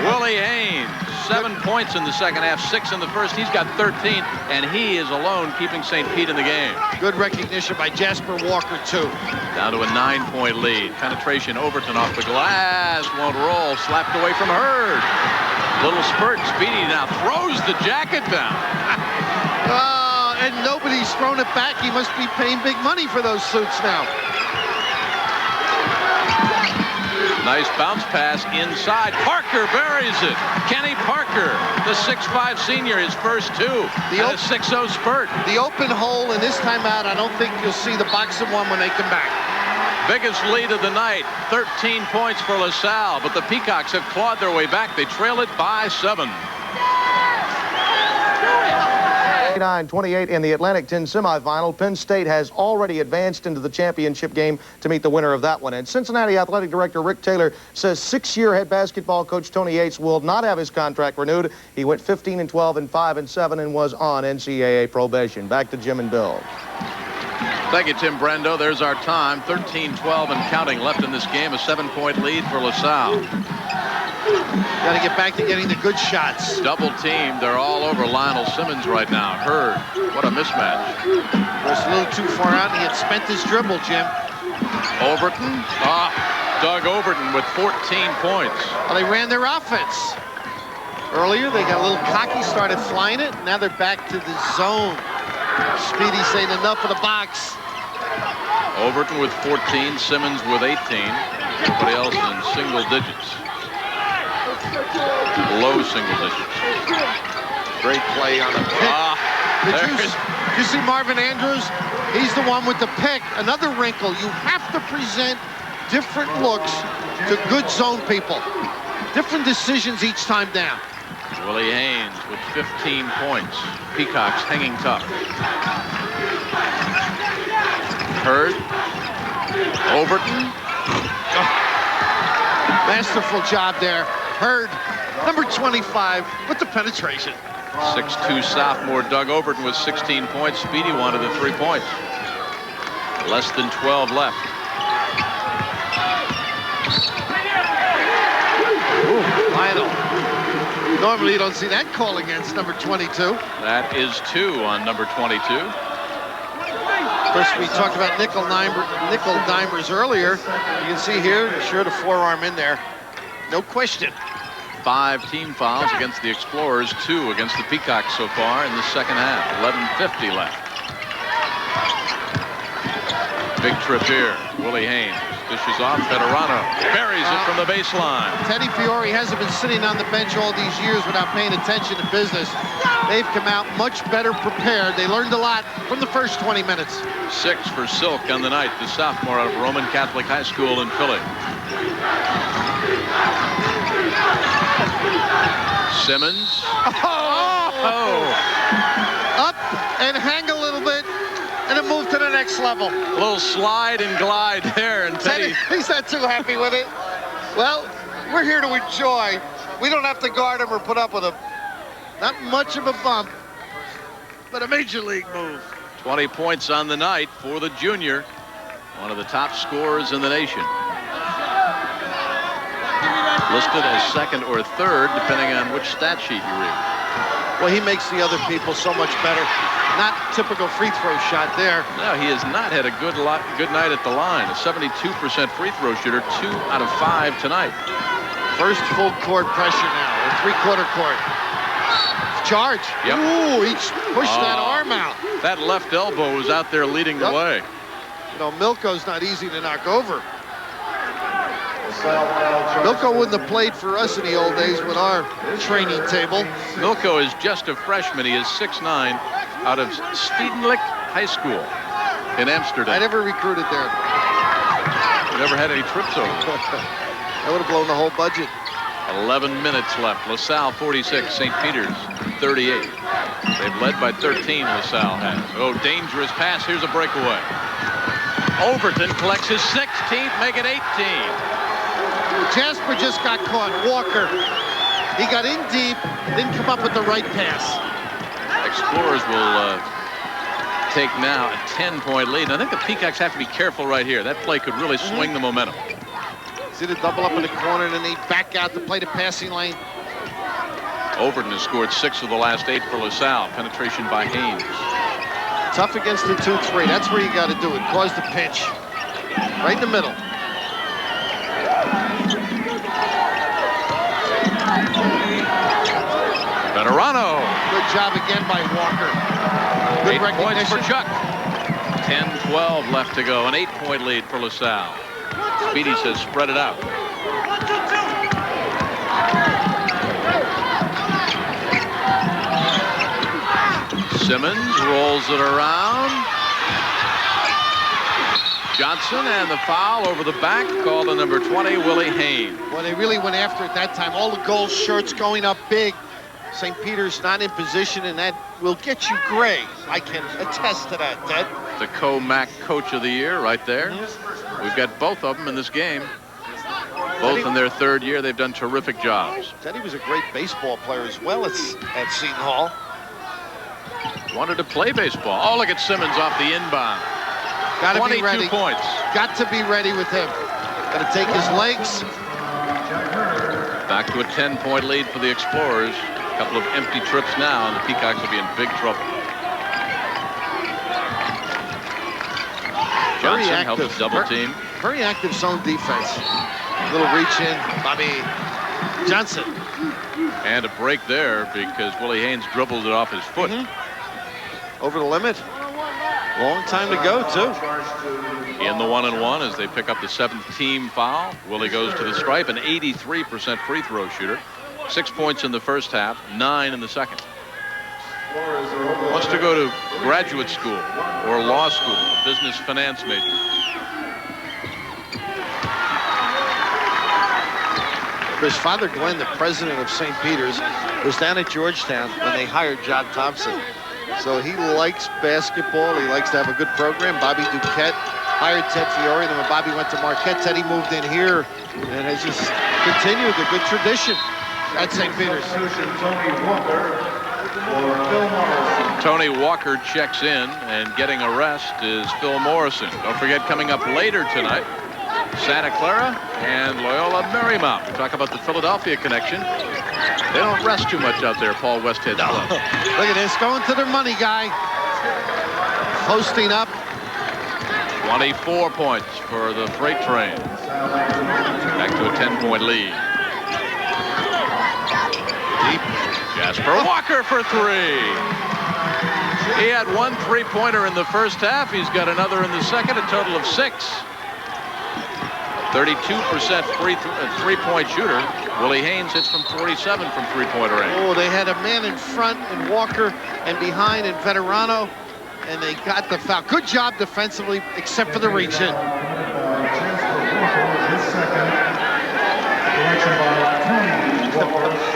Willie Haynes, 7 points in the second half, 6 in the first. He's got 13, and he is alone keeping St. Pete in the game. Good recognition by Jasper Walker, too. Down to a 9-point lead. Penetration, Overton off the glass. Won't roll. Slapped away from Hurd. Little spurt. Speedy now throws the jacket down. And nobody's thrown it back. He must be paying big money for those suits now. Nice bounce pass inside. Parker buries it. Kenny Parker, the 6'5" senior, his first 2. And a 6-0 spurt. The open hole, and this time out, I don't think you'll see the box and one when they come back. Biggest lead of the night, 13 points for LaSalle, but the Peacocks have clawed their way back. They trail it by 7. 29-28 in the Atlantic 10 semifinal. Penn State has already advanced into the championship game to meet the winner of that one. And Cincinnati Athletic Director Rick Taylor says 6-year head basketball coach Tony Yates will not have his contract renewed. He went 15-12 and 5-7 and was on NCAA probation. Back to Jim and Bill. Thank you, Tim Brendo. There's our time. 13-12 and counting left in this game. A 7-point lead for LaSalle. Got to get back to getting the good shots. Double teamed. They're all over Lionel Simmons right now. Hurd. What a mismatch. Was a little too far out. He had spent his dribble, Jim. Overton. Doug Overton with 14 points. Well, they ran their offense. Earlier, they got a little cocky, started flying it. Now they're back to the zone. Speedy saying enough of the box. Overton with 14, Simmons with 18. Everybody else in single digits. Low single digits. Great play on the pick. Did you see Marvin Andrews? He's the one with the pick. Another wrinkle. You have to present different looks to good zone people. Different decisions each time down. Willie Haynes with 15 points. Peacocks hanging tough. Hurd. Overton. Masterful job there. Hurd, number 25, with the penetration. 6'2" sophomore Doug Overton with 16 points. Speedy wanted the 3 points. Less than 12 left. Ooh, Lionel. Normally you don't see that call against number 22. That is 2 on number 22. Of course, we talked about nickel dimers earlier. You can see here, sure, the forearm in there. No question. 5 team fouls against the Explorers, 2 against the Peacocks so far in the second half. 11:50 left. Big trip here. Willie Haynes dishes off. Veterano buries it from the baseline. Teddy Fiore hasn't been sitting on the bench all these years without paying attention to business. They've come out much better prepared. They learned a lot from the first 20 minutes. 6 for Silk on the night, the sophomore out of Roman Catholic High School in Philly. Simmons. Up and hang a little bit, and then move to the next level. A little slide and glide there, and Teddy. He's not too happy with it. Well, we're here to enjoy. We don't have to guard him or put up with him. Not much of a bump, but a major league move. 20 points on the night for the junior, one of the top scorers in the nation. Listed as second or third, depending on which stat sheet you read. Well, he makes the other people so much better. Not typical free throw shot there. No, he has not had a good night at the line. A 72% free throw shooter, 2 out of 5 tonight. First full court pressure now, or three-quarter court. Charge. Yep. Ooh, he pushed that arm out. That left elbow was out there leading the way. You know, Milko's not easy to knock over. Milko wouldn't have played for us in the old days with our training table. Milko is just a freshman. He is 6'9", out of Stedelijk High School in Amsterdam. I never recruited there. Never had any trips over. That would have blown the whole budget. 11 minutes left. LaSalle 46, St. Peter's 38. They've led by 13, LaSalle has. Oh, dangerous pass. Here's a breakaway. Overton collects his 16th, make it 18. Jasper just got caught. Walker. He got in deep, didn't come up with the right pass. Explorers will take now a 10-point lead. And I think the Peacocks have to be careful right here. That play could really swing the momentum. See the double up in the corner, and then they back out to play the passing lane. Overton has scored 6 of the last 8 for LaSalle. Penetration by Haynes. Tough against the 2-3. That's where you got to do it. Cause the pinch. Right in the middle. Veterano. Good job again by Walker. Good 8 points for Chuck. 10-12 left to go. An 8-point lead for LaSalle. Speedy says spread it out. Simmons rolls it around. Johnson, and the foul over the back called on number 20, Willie Haynes. Well, they really went after it that time. All the gold shirts going up big. St. Peter's not in position, and that will get you gray. I can attest to that, Ted. The MAAC Coach of the Year right there. We've got both of them in this game. Both in their 3rd year. They've done terrific jobs. Teddy was a great baseball player as well at Seton Hall. Wanted to play baseball. Oh, look at Simmons off the inbound. Got to be 22 ready. points. Got to be ready with him. Got to take his legs. Back to a 10-point lead for the Explorers. A couple of empty trips now, and the Peacocks will be in big trouble. Johnson helps double team. Very active zone defense. A little reach in. Bobby Johnson. And a break there because Willie Haynes dribbled it off his foot. Over the limit. Long time to go, too. In the 1-and-1 as they pick up the 7th team foul. Willie goes to the stripe, an 83% free throw shooter. 6 points in the first half, 9 in the second. Wants to go to graduate school or law school, a business finance major. His father, Glenn, the president of St. Peter's, was down at Georgetown when they hired John Thompson. So he likes basketball. He likes to have a good program. Bobby Duquette hired Ted Fiore. Then when Bobby went to Marquette, Teddy moved in here and has just continued the good tradition at St. Peter's. Tony Walker checks in, and getting a rest is Phil Morrison. Don't forget, coming up later tonight, Santa Clara and Loyola Marymount. We talk about the Philadelphia connection. They don't rest too much out there, Paul Westhead's club. Look at this, going to their money guy. Posting up. 24 points for the freight train. Back to a 10-point lead. Deep. Jasper Walker for 3. He had 1 3-pointer in the first half. He's got another in the second, a total of 6. 32% three-point shooter. Willie Haynes hits from 47 from three-pointer range. Oh, they had a man in front in Walker and behind in Veterano, and they got the foul. Good job defensively, except for the reach in.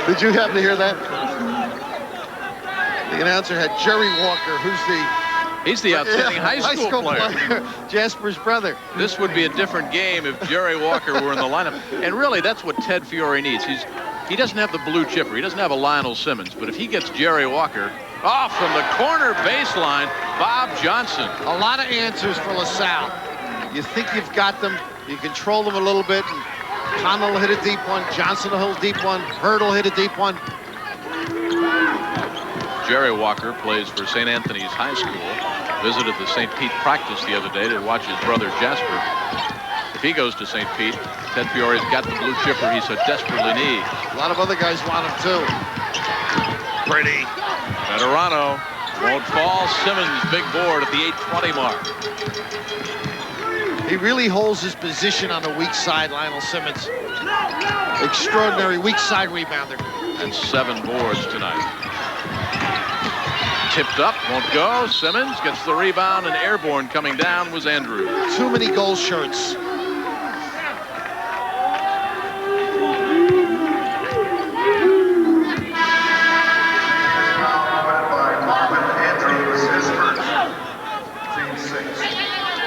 Did you happen to hear that? The announcer had Jerry Walker, He's the outstanding high school player. Jasper's brother. This would be a different game if Jerry Walker were in the lineup. And really, that's what Ted Fiore needs. He doesn't have the blue chipper. He doesn't have a Lionel Simmons. But if he gets Jerry Walker off from the corner baseline, Bob Johnson. A lot of answers for LaSalle. You think you've got them. You control them a little bit. And Connell will hit a deep one. Johnson will hit a deep one. Hurd will hit a deep one. Jerry Walker plays for St. Anthony's High School. Visited the St. Pete practice the other day to watch his brother Jasper. If he goes to St. Pete, Ted Fiore's got the blue chipper he so desperately needs. A lot of other guys want him too. Pretty. Veterano won't fall. Simmons big board at the 8:20 mark. He really holds his position on the weak side, Lionel Simmons. Extraordinary weak side rebounder. And 7 boards tonight. Tipped up, won't go. Simmons gets the rebound, and airborne coming down was Andrews. Too many goal shirts.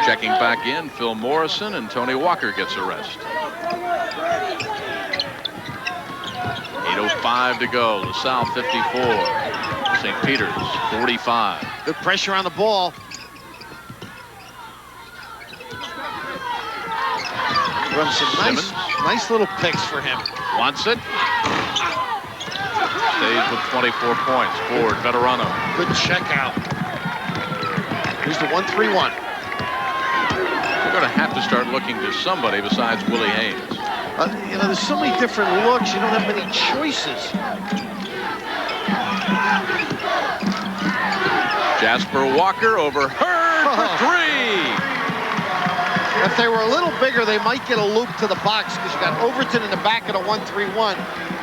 Checking back in, Phil Morrison, and Tony Walker gets a rest. 8:05 to go. LaSalle 54. St. Peter's 45. Good pressure on the ball. Runs some nice little picks for him. Wants it. Stays with 24 points. Ford, Veterano. Good check out. Here's the 1-3-1. They're going to have to start looking to somebody besides Willie Haynes. You know, there's so many different looks. You don't have many choices. Jasper Walker over Hurd for 3. If they were a little bigger, they might get a loop to the box because you got Overton in the back of the 1-3-1.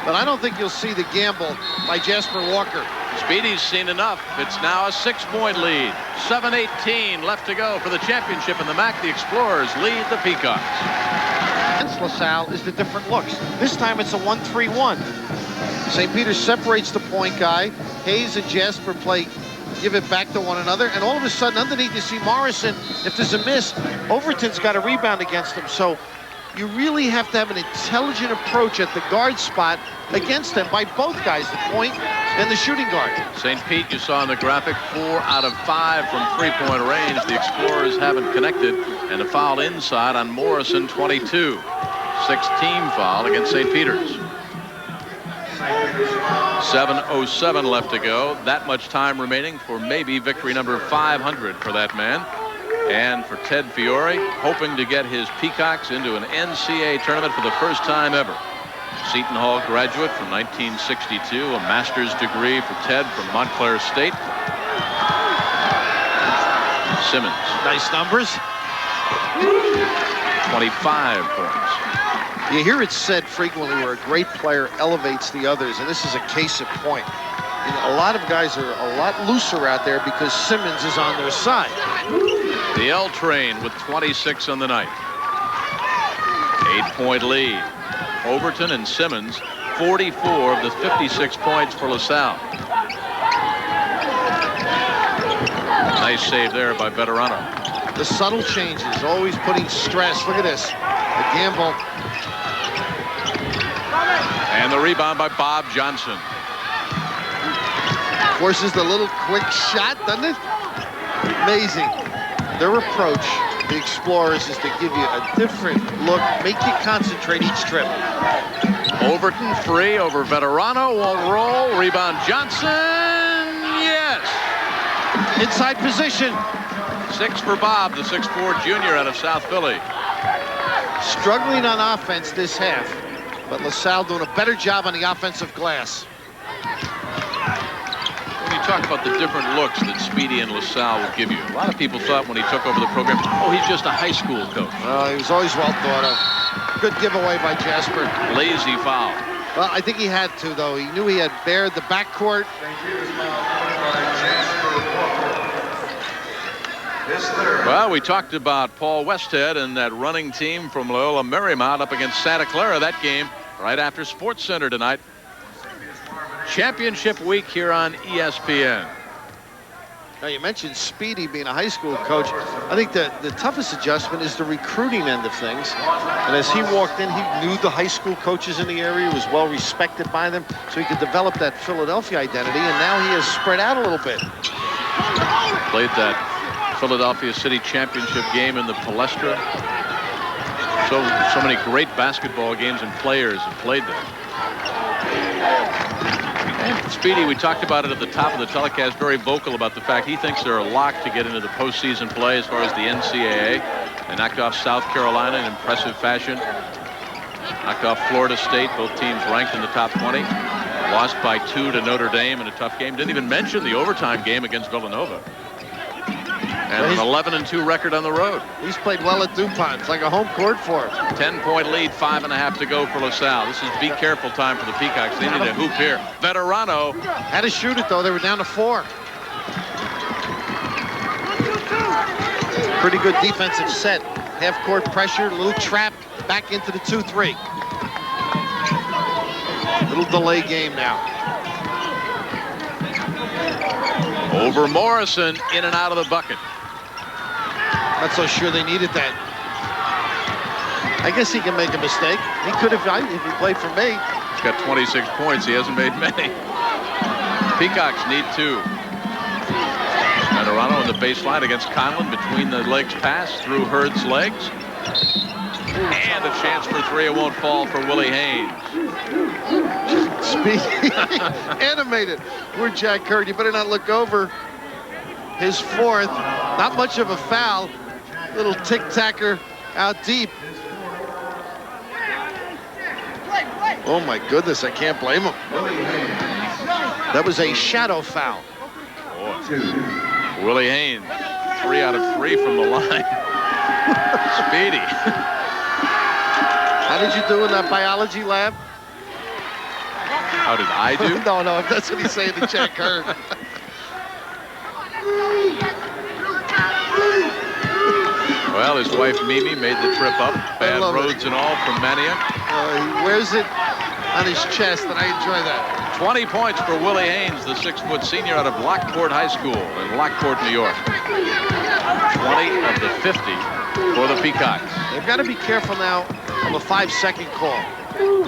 But I don't think you'll see the gamble by Jasper Walker. Speedy's seen enough. It's now a 6-point lead. 7:18 left to go for the championship in the MAAC. The Explorers lead the Peacocks. Against LaSalle is the different looks. This time it's a 1-3-1. St. Peter's separates the point guy. Hayes and Jasper play, give it back to one another, and all of a sudden underneath you see Morrison. If there's a miss, Overton's got a rebound against him. So you really have to have an intelligent approach at the guard spot against them by both guys, the point and the shooting guard. St. Pete, you saw in the graphic, 4 out of 5 from three-point range. The Explorers haven't connected, and a foul inside on Morrison, 22. 6th-team foul against St. Peter's. 7:07 left to go. That much time remaining for maybe victory number 500 for that man. And for Ted Fiore, hoping to get his Peacocks into an NCAA tournament for the first time ever. Seton Hall graduate from 1962, a master's degree for Ted from Montclair State. Simmons. Nice numbers. 25 points. You hear it said frequently where a great player elevates the others, and this is a case in point. You know, a lot of guys are a lot looser out there because Simmons is on their side. The L Train with 26 on the night. 8-point lead. Overton and Simmons, 44 of the 56 points for LaSalle. Nice save there by Veterano. The subtle changes, always putting stress. Look at this. A gamble. And the rebound by Bob Johnson. Forces the little quick shot, doesn't it? Amazing. Their approach, the Explorers, is to give you a different look, make you concentrate each trip. Overton free over Veterano, won't roll. Rebound Johnson, yes. Inside position. 6 for Bob, the 6'4" junior out of South Philly. Struggling on offense this half, but LaSalle doing a better job on the offensive glass. When you talk about the different looks that Speedy and LaSalle will give you, a lot of people thought when he took over the program, oh, he's just a high school coach. He was always well thought of. Good giveaway by Jasper. Lazy foul. Well, I think he had to, though. He knew he had bared the backcourt. Well, we talked about Paul Westhead and that running team from Loyola Marymount up against Santa Clara. That game right after Sports Center tonight. Championship week here on ESPN. Now, you mentioned Speedy being a high school coach. I think the toughest adjustment is the recruiting end of things. And as he walked in, he knew the high school coaches in the area, was well respected by them, so he could develop that Philadelphia identity, and now he has spread out a little bit. Played that Philadelphia City Championship game in the Palestra. So many great basketball games and players have played there. And Speedy, we talked about it at the top of the telecast, very vocal about the fact he thinks they're a lock to get into the postseason play as far as the NCAA. They knocked off South Carolina in impressive fashion. Knocked off Florida State, both teams ranked in the top 20. Lost by 2 to Notre Dame in a tough game. Didn't even mention the overtime game against Villanova. And an 11-2 record on the road. He's played well at DuPont. It's like a home court for him. 10-point lead, 5.5 to go for LaSalle. This is be careful time for the Peacocks. They need a hoop here. Veterano had to shoot it, though. They were down to 4. Pretty good defensive set. Half-court pressure, a little trap, back into the 2-3. Little delay game now. Over Morrison, in and out of the bucket. Not so sure they needed that. I guess he can make a mistake. He could have if he played for me. He's got 26 points. He hasn't made many. Peacocks need 2. Veterano on the baseline against Conlon. Between the legs pass through Hurd's legs. And a chance for 3. It won't fall for Willie Haynes. Speedy animated. We're Jack Hurd. You better not look over. His 4th. Not much of a foul. Little tic-tacker out deep. Oh my goodness, I can't blame him. That was a shadow foul. Willie Haynes, 3 out of 3 from the line. Speedy. How did you do in that biology lab? How did I do? No, that's what he's saying to Jack Hurd. Well, his wife Mimi made the trip up. Bad roads and all from Manioc. He wears it on his chest, and I enjoy that. 20 points for Willie Haynes, the 6-foot senior out of Lockport High School in Lockport, New York. 20 of the 50 for the Peacocks. They've got to be careful now. of a 5-second call.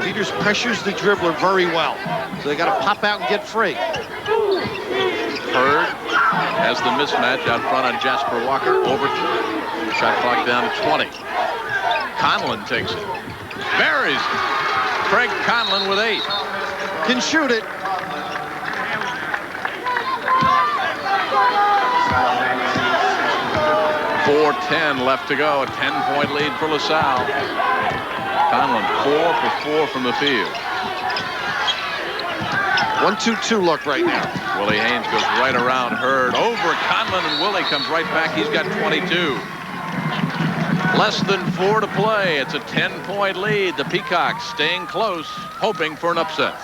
Peters pressures the dribbler very well. So they got to pop out and get free. Hurd has the mismatch out front on Jasper Walker. Overton. Shot clock down to 20. Conlon takes it. Buries it. Craig Conlon with 8. Can shoot it. .410 left to go. A 10-point lead for LaSalle. Conlon 4 for 4 from the field. 1-2-2 look right now. Willie Haynes goes right around Hurd. Over Conlon, and Willie comes right back. He's got 22. Less than 4 to play. It's a 10-point lead. The Peacocks staying close, hoping for an upset.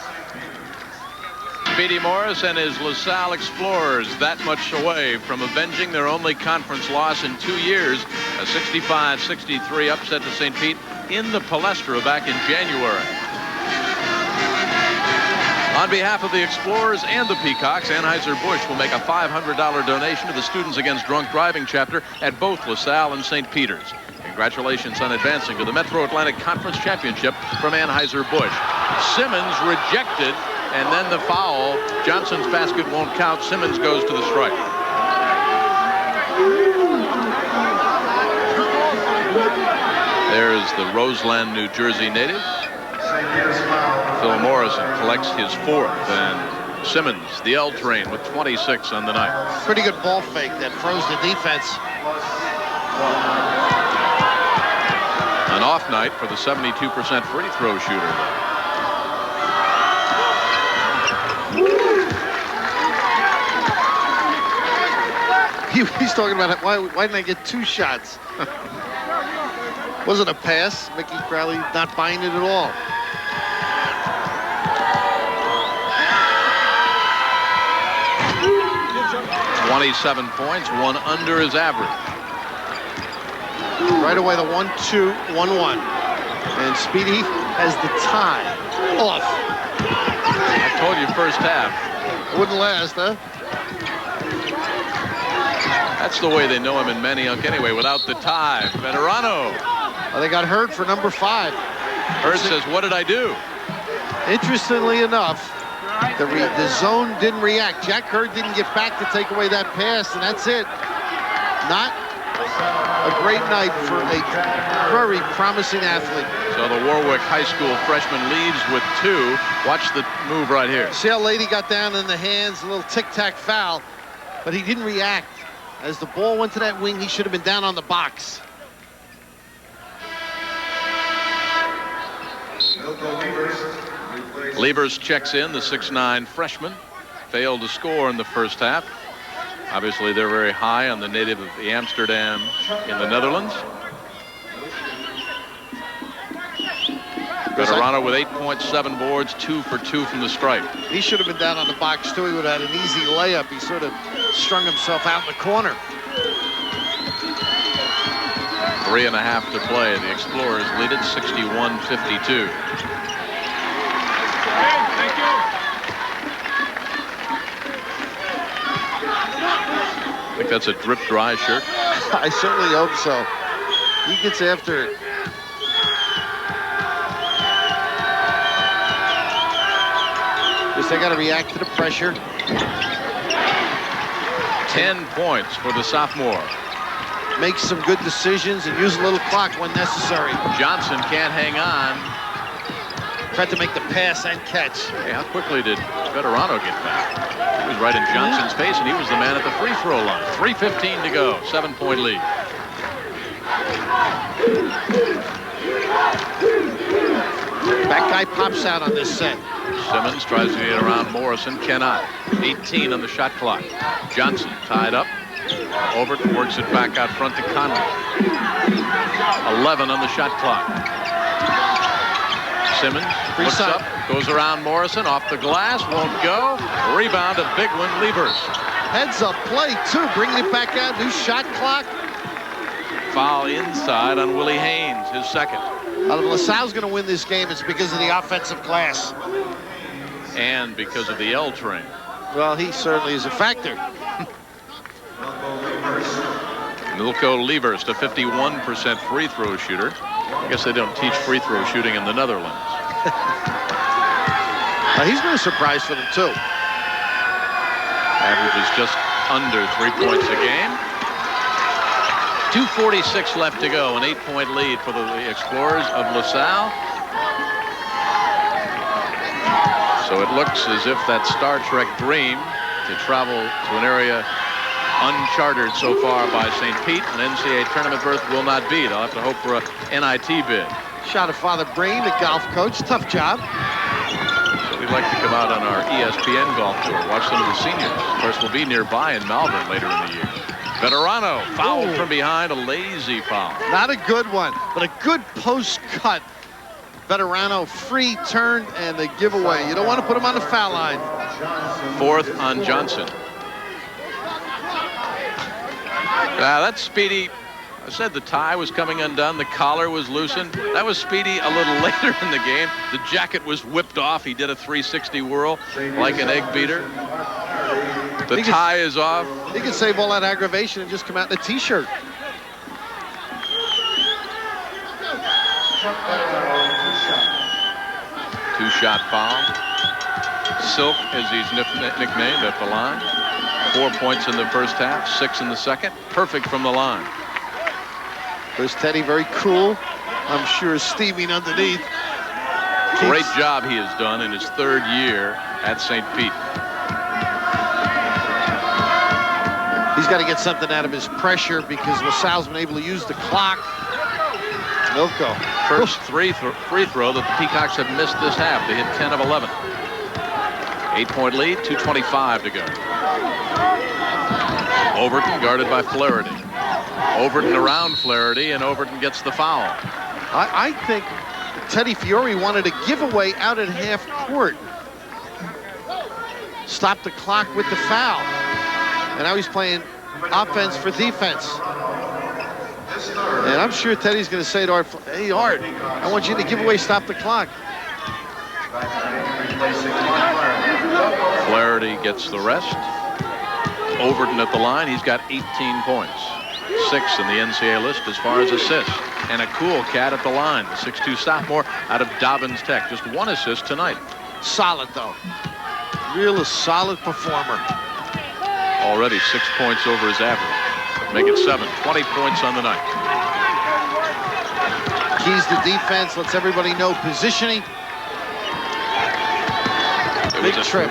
Speedy Morris and his LaSalle Explorers that much away from avenging their only conference loss in 2 years. A 65-63 upset to St. Pete in the Palestra back in January. On behalf of the Explorers and the Peacocks, Anheuser-Busch will make a $500 donation to the Students Against Drunk Driving chapter at both LaSalle and St. Peter's. Congratulations on advancing to the Metro Atlantic Conference Championship from Anheuser-Busch. Simmons rejected, and then the foul. Johnson's basket won't count. Simmons goes to the strike. There's the Roseland, New Jersey native. Phil Morrison collects his 4th, and Simmons, the L train, with 26 on the night. Pretty good ball fake that froze the defense. An off night for the 72% free throw shooter. He's talking about why didn't I get 2 shots? Wasn't a pass. Mickey Crowley not buying it at all. .27 points, 1 under his average. Right away, the 1-2, 1-1. And Speedy has the tie off. I told you first half. It wouldn't last, huh? That's the way they know him in Manayunk anyway, without the tie. Veterano. Well, they got Hurd for number 5. Hurd says, what did I do? Interestingly enough, the zone didn't react. Jack Hurd didn't get back to take away that pass, and that's it. Not a great night for a very promising athlete. So the Warwick High School freshman leads with 2. Watch the move right here. See how late he got down in the hands, a little tic-tac foul, but he didn't react. As the ball went to that wing, he should have been down on the box. Liebers checks in, the 6'9" freshman. Failed to score in the first half. Obviously, they're very high on the native of Amsterdam in the Netherlands. Veterano with 8.7 boards, 2 for 2 from the stripe. He should have been down on the box, too. He would have had an easy layup. He sort of strung himself out in the corner. 3.5 to play. The Explorers lead it 61-52. I think that's a drip dry shirt. I certainly hope so. He gets after it. Just they got to react to the pressure. 10 points for the sophomore. Make some good decisions and use a little clock when necessary. Johnson can't hang on. Tried to make the pass and catch. Hey, how quickly did Veterano get back? He was right in Johnson's face, and he was the man at the free throw line. 3:15 to go, 7-point lead. That guy pops out on this set. Simmons tries to get around Morrison, cannot. 18 on the shot clock. Johnson tied up. Overton works it back out front to Conlon. 11 on the shot clock. Simmons looks up, goes around Morrison, off the glass, won't go. Rebound, a big one, Liebers. Heads up play, too, bringing it back out, new shot clock. Foul inside on Willie Haynes, his second. LaSalle's going to win this game. It's because of the offensive glass. And because of the L train. Well, he certainly is a factor. Milko Levers, a 51% free throw shooter. I guess they don't teach free throw shooting in the Netherlands. He's been a surprise for them, too. Averages just under 3 points a game. 2:46 left to go, an 8-point lead for the Explorers of LaSalle. So it looks as if that Star Trek dream to travel to an area uncharted so far by St. Pete, an NCAA tournament berth will not be. They'll have to hope for a NIT bid. Shot of Father Breen, the golf coach. Tough job. So we'd like to come out on our ESPN golf tour, watch some of the seniors. Of course, we'll be nearby in Malvern later in the year. Veterano fouled from behind, a lazy foul. Not a good one, but a good post cut. Veterano free turn and the giveaway. You don't want to put him on the foul line. Fourth on Johnson. Now that's Speedy. I said the tie was coming undone. The collar was loosened. That was Speedy a little later in the game. The jacket was whipped off. He did a 360 whirl like an egg beater. The tie is off. He can save all that aggravation and just come out in a T-shirt. Two-shot foul. Silk, as he's nicknamed at the line. 4 points in the first half, 6 in the second. Perfect from the line. There's Teddy, very cool. I'm sure steaming underneath. Great job he has done in his third year at St. Pete. He's got to get something out of his pressure because LaSalle's been able to use the clock. Milko. First free throw that the Peacocks have missed this half. They hit 10 of 11. 8-point lead, 2:25 to go. Overton guarded by Flaherty. Overton around Flaherty, and Overton gets the foul. I think Teddy Fiore wanted a giveaway out at half court. Stop the clock with the foul. And now he's playing offense for defense. And I'm sure Teddy's going to say to Art, hey, Art, I want you to give away, stop the clock. Flaherty gets the rest. Overton at the line. He's got 18 points. 6 in the NCAA list as far as assists. And a cool cat at the line, the 6'2 sophomore out of Dobbins Tech. Just 1 assist tonight. Solid, though. Real solid performer. Already 6 points over his average. Make it 7. 20 points on the night. Keys to defense. Lets everybody know positioning. Big trip.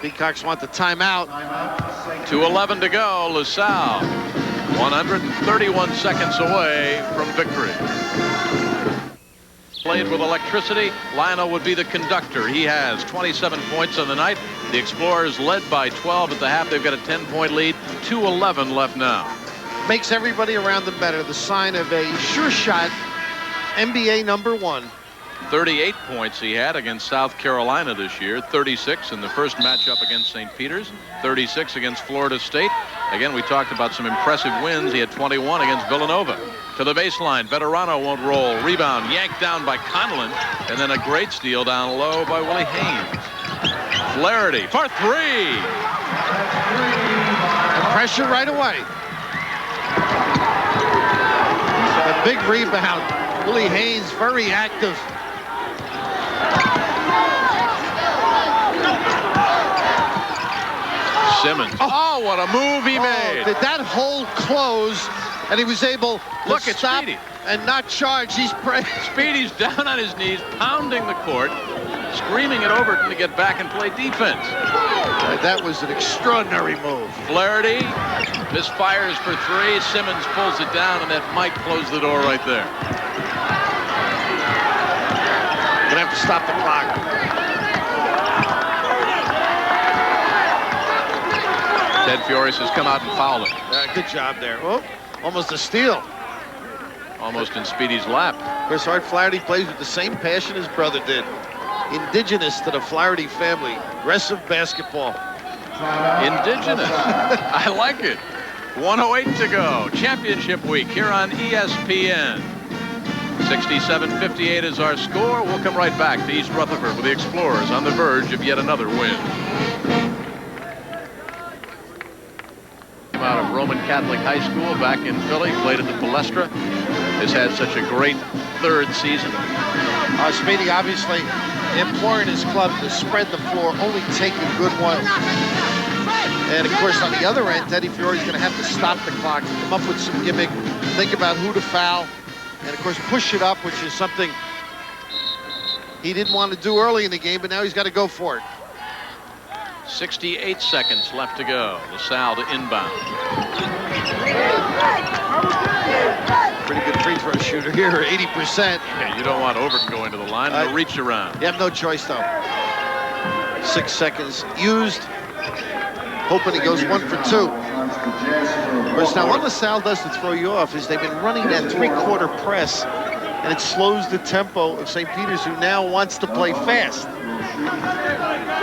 Peacocks want the timeout. 2:11 to go. LaSalle 131 seconds away from victory. Played with electricity. Lionel would be the conductor. He has 27 points on the night. The Explorers led by 12 at the half. They've got a 10-point lead. 2:11 left now. Makes everybody around them better. The sign of a sure shot NBA #1. 38 points he had against South Carolina this year. 36 in the first matchup against St. Peter's. 36 against Florida State. Again, we talked about some impressive wins. He had 21 against Villanova. To the baseline. Veterano won't roll. Rebound yanked down by Conlon. And then a great steal down low by Willie Haynes. Flaherty for 3. And pressure right away. A big rebound. Willie Haynes very active. Simmons. Oh, what a move he made. Did that hole close, and he was able to stop Speedy and not charge. He's Speedy's down on his knees, pounding the court, screaming at Overton to get back and play defense. That was an extraordinary move. Flaherty misfires for 3. Simmons pulls it down, and that might close the door right there. Gonna have to stop the clock. Ted Fioris has come out and fouled him. Good job there. Oh, almost a steal. Almost in Speedy's lap. Of course, Art Flaherty plays with the same passion his brother did. Indigenous to the Flaherty family. Aggressive basketball. Indigenous. I like it. 1:08 to go. Championship week here on ESPN. 67-58 is our score. We'll come right back to East Rutherford with the Explorers on the verge of yet another win. Out of Roman Catholic High School back in Philly, played at the Palestra. Has had such a great third season. Speedy obviously imploring his club to spread the floor, only take a good one. And of course, on the other end, Teddy Fiore's going to have to stop the clock, come up with some gimmick, think about who to foul, and of course push it up, which is something he didn't want to do early in the game, but now he's got to go for it. 68 seconds left to go. LaSalle to inbound. Pretty good free throw shooter here, 80%. Yeah, you don't want Overton going to the line. No reach around. You have no choice, though. 6 seconds used. Hoping he goes 1 for 2. Whereas now what LaSalle does to throw you off is they've been running that 3-quarter press, and it slows the tempo of St. Peter's, who now wants to play fast.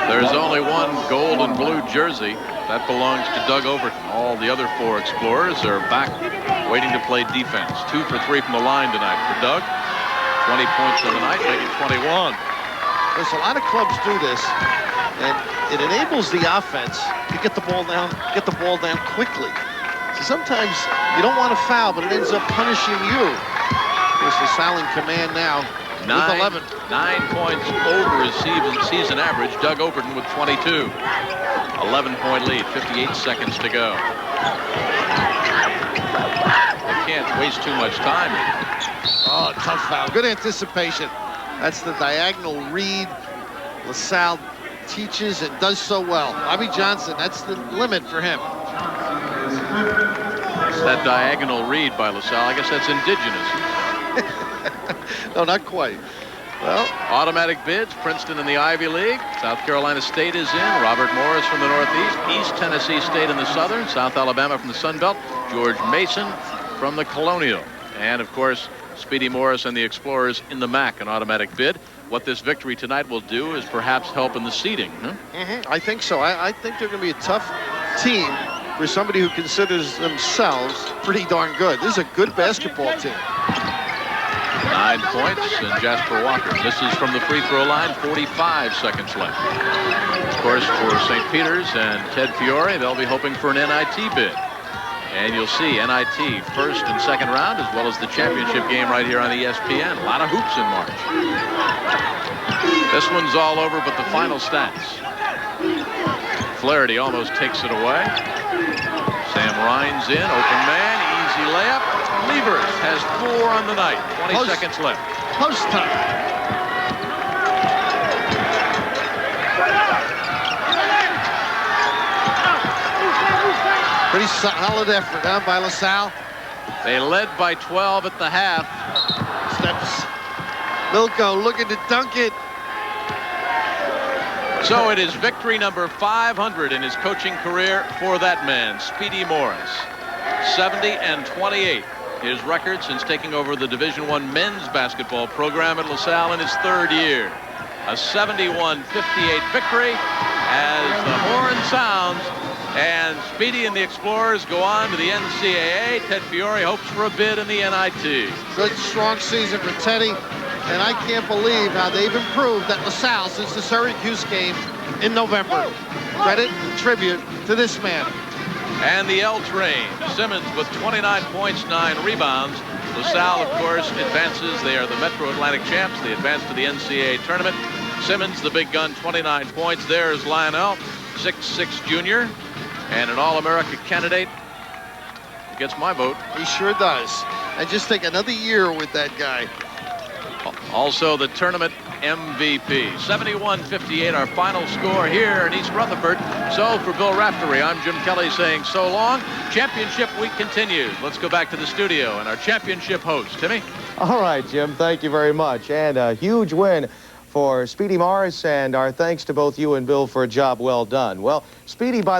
There's only one gold and blue jersey. That belongs to Doug Overton. All the other 4 Explorers are back waiting to play defense. 2 for 3 from the line tonight for Doug. 20 points for the night, making 21. There's a lot of clubs do this, and it enables the offense to get the ball down quickly. So sometimes you don't want to foul, but it ends up punishing you. There's LaSalle in command now. 9 points over his season average. Doug Overton with 22. 11-point lead, 58 seconds to go. They can't waste too much time. Oh, tough foul. Good anticipation. That's the diagonal read LaSalle teaches and does so well. Bobby Johnson, that's the limit for him. That diagonal read by LaSalle, I guess that's indigenous. No, not quite. Well, automatic bids, Princeton in the Ivy League. South Carolina State is in. Robert Morris from the Northeast. East Tennessee State in the Southern. South Alabama from the Sun Belt. George Mason from the Colonial. And, of course, Speedy Morris and the Explorers in the MAAC, an automatic bid. What this victory tonight will do is perhaps help in the seeding. Huh? I think so. I think they're going to be a tough team for somebody who considers themselves pretty darn good. This is a good basketball team. 9 points, and Jasper Walker misses from the free throw line. 45 seconds left. Of course, for St. Peter's and Ted Fiore, they'll be hoping for an NIT bid. And you'll see NIT first and second round, as well as the championship game right here on ESPN. A lot of hoops in March. This one's all over, but the final stats. Flaherty almost takes it away. Sam Rhines in, open man, easy layup. Levers has 4 on the night. 20 seconds left. Post time. Pretty solid effort by LaSalle. They led by 12 at the half. Steps. Milko looking to dunk it. So it is victory number 500 in his coaching career for that man, Speedy Morris. 70-28. His record since taking over the Division I men's basketball program at LaSalle in his 3rd year. A 71-58 victory as the horn sounds, and Speedy and the Explorers go on to the NCAA. Ted Fiore hopes for a bid in the NIT. Good, strong season for Teddy, and I can't believe how they've improved at LaSalle since the Syracuse game in November. Credit and tribute to this man. And the L train, Simmons with 29 points, 9 rebounds. LaSalle, of course, advances. They are the Metro Atlantic champs. They advance to the NCAA tournament. Simmons, the big gun, 29 points. There's Lionel, 6'6" junior, and an All-America candidate. He gets my vote. He sure does. And just take another year with that guy. Also the tournament MVP. 71-58, our final score here in East Rutherford. So for Bill Raftery, I'm Jim Kelly saying so long. Championship week continues. Let's go back to the studio and our championship host, Timmy. All right, Jim, thank you very much. And a huge win for Speedy Morris, and our thanks to both you and Bill for a job well done. Well, Speedy, by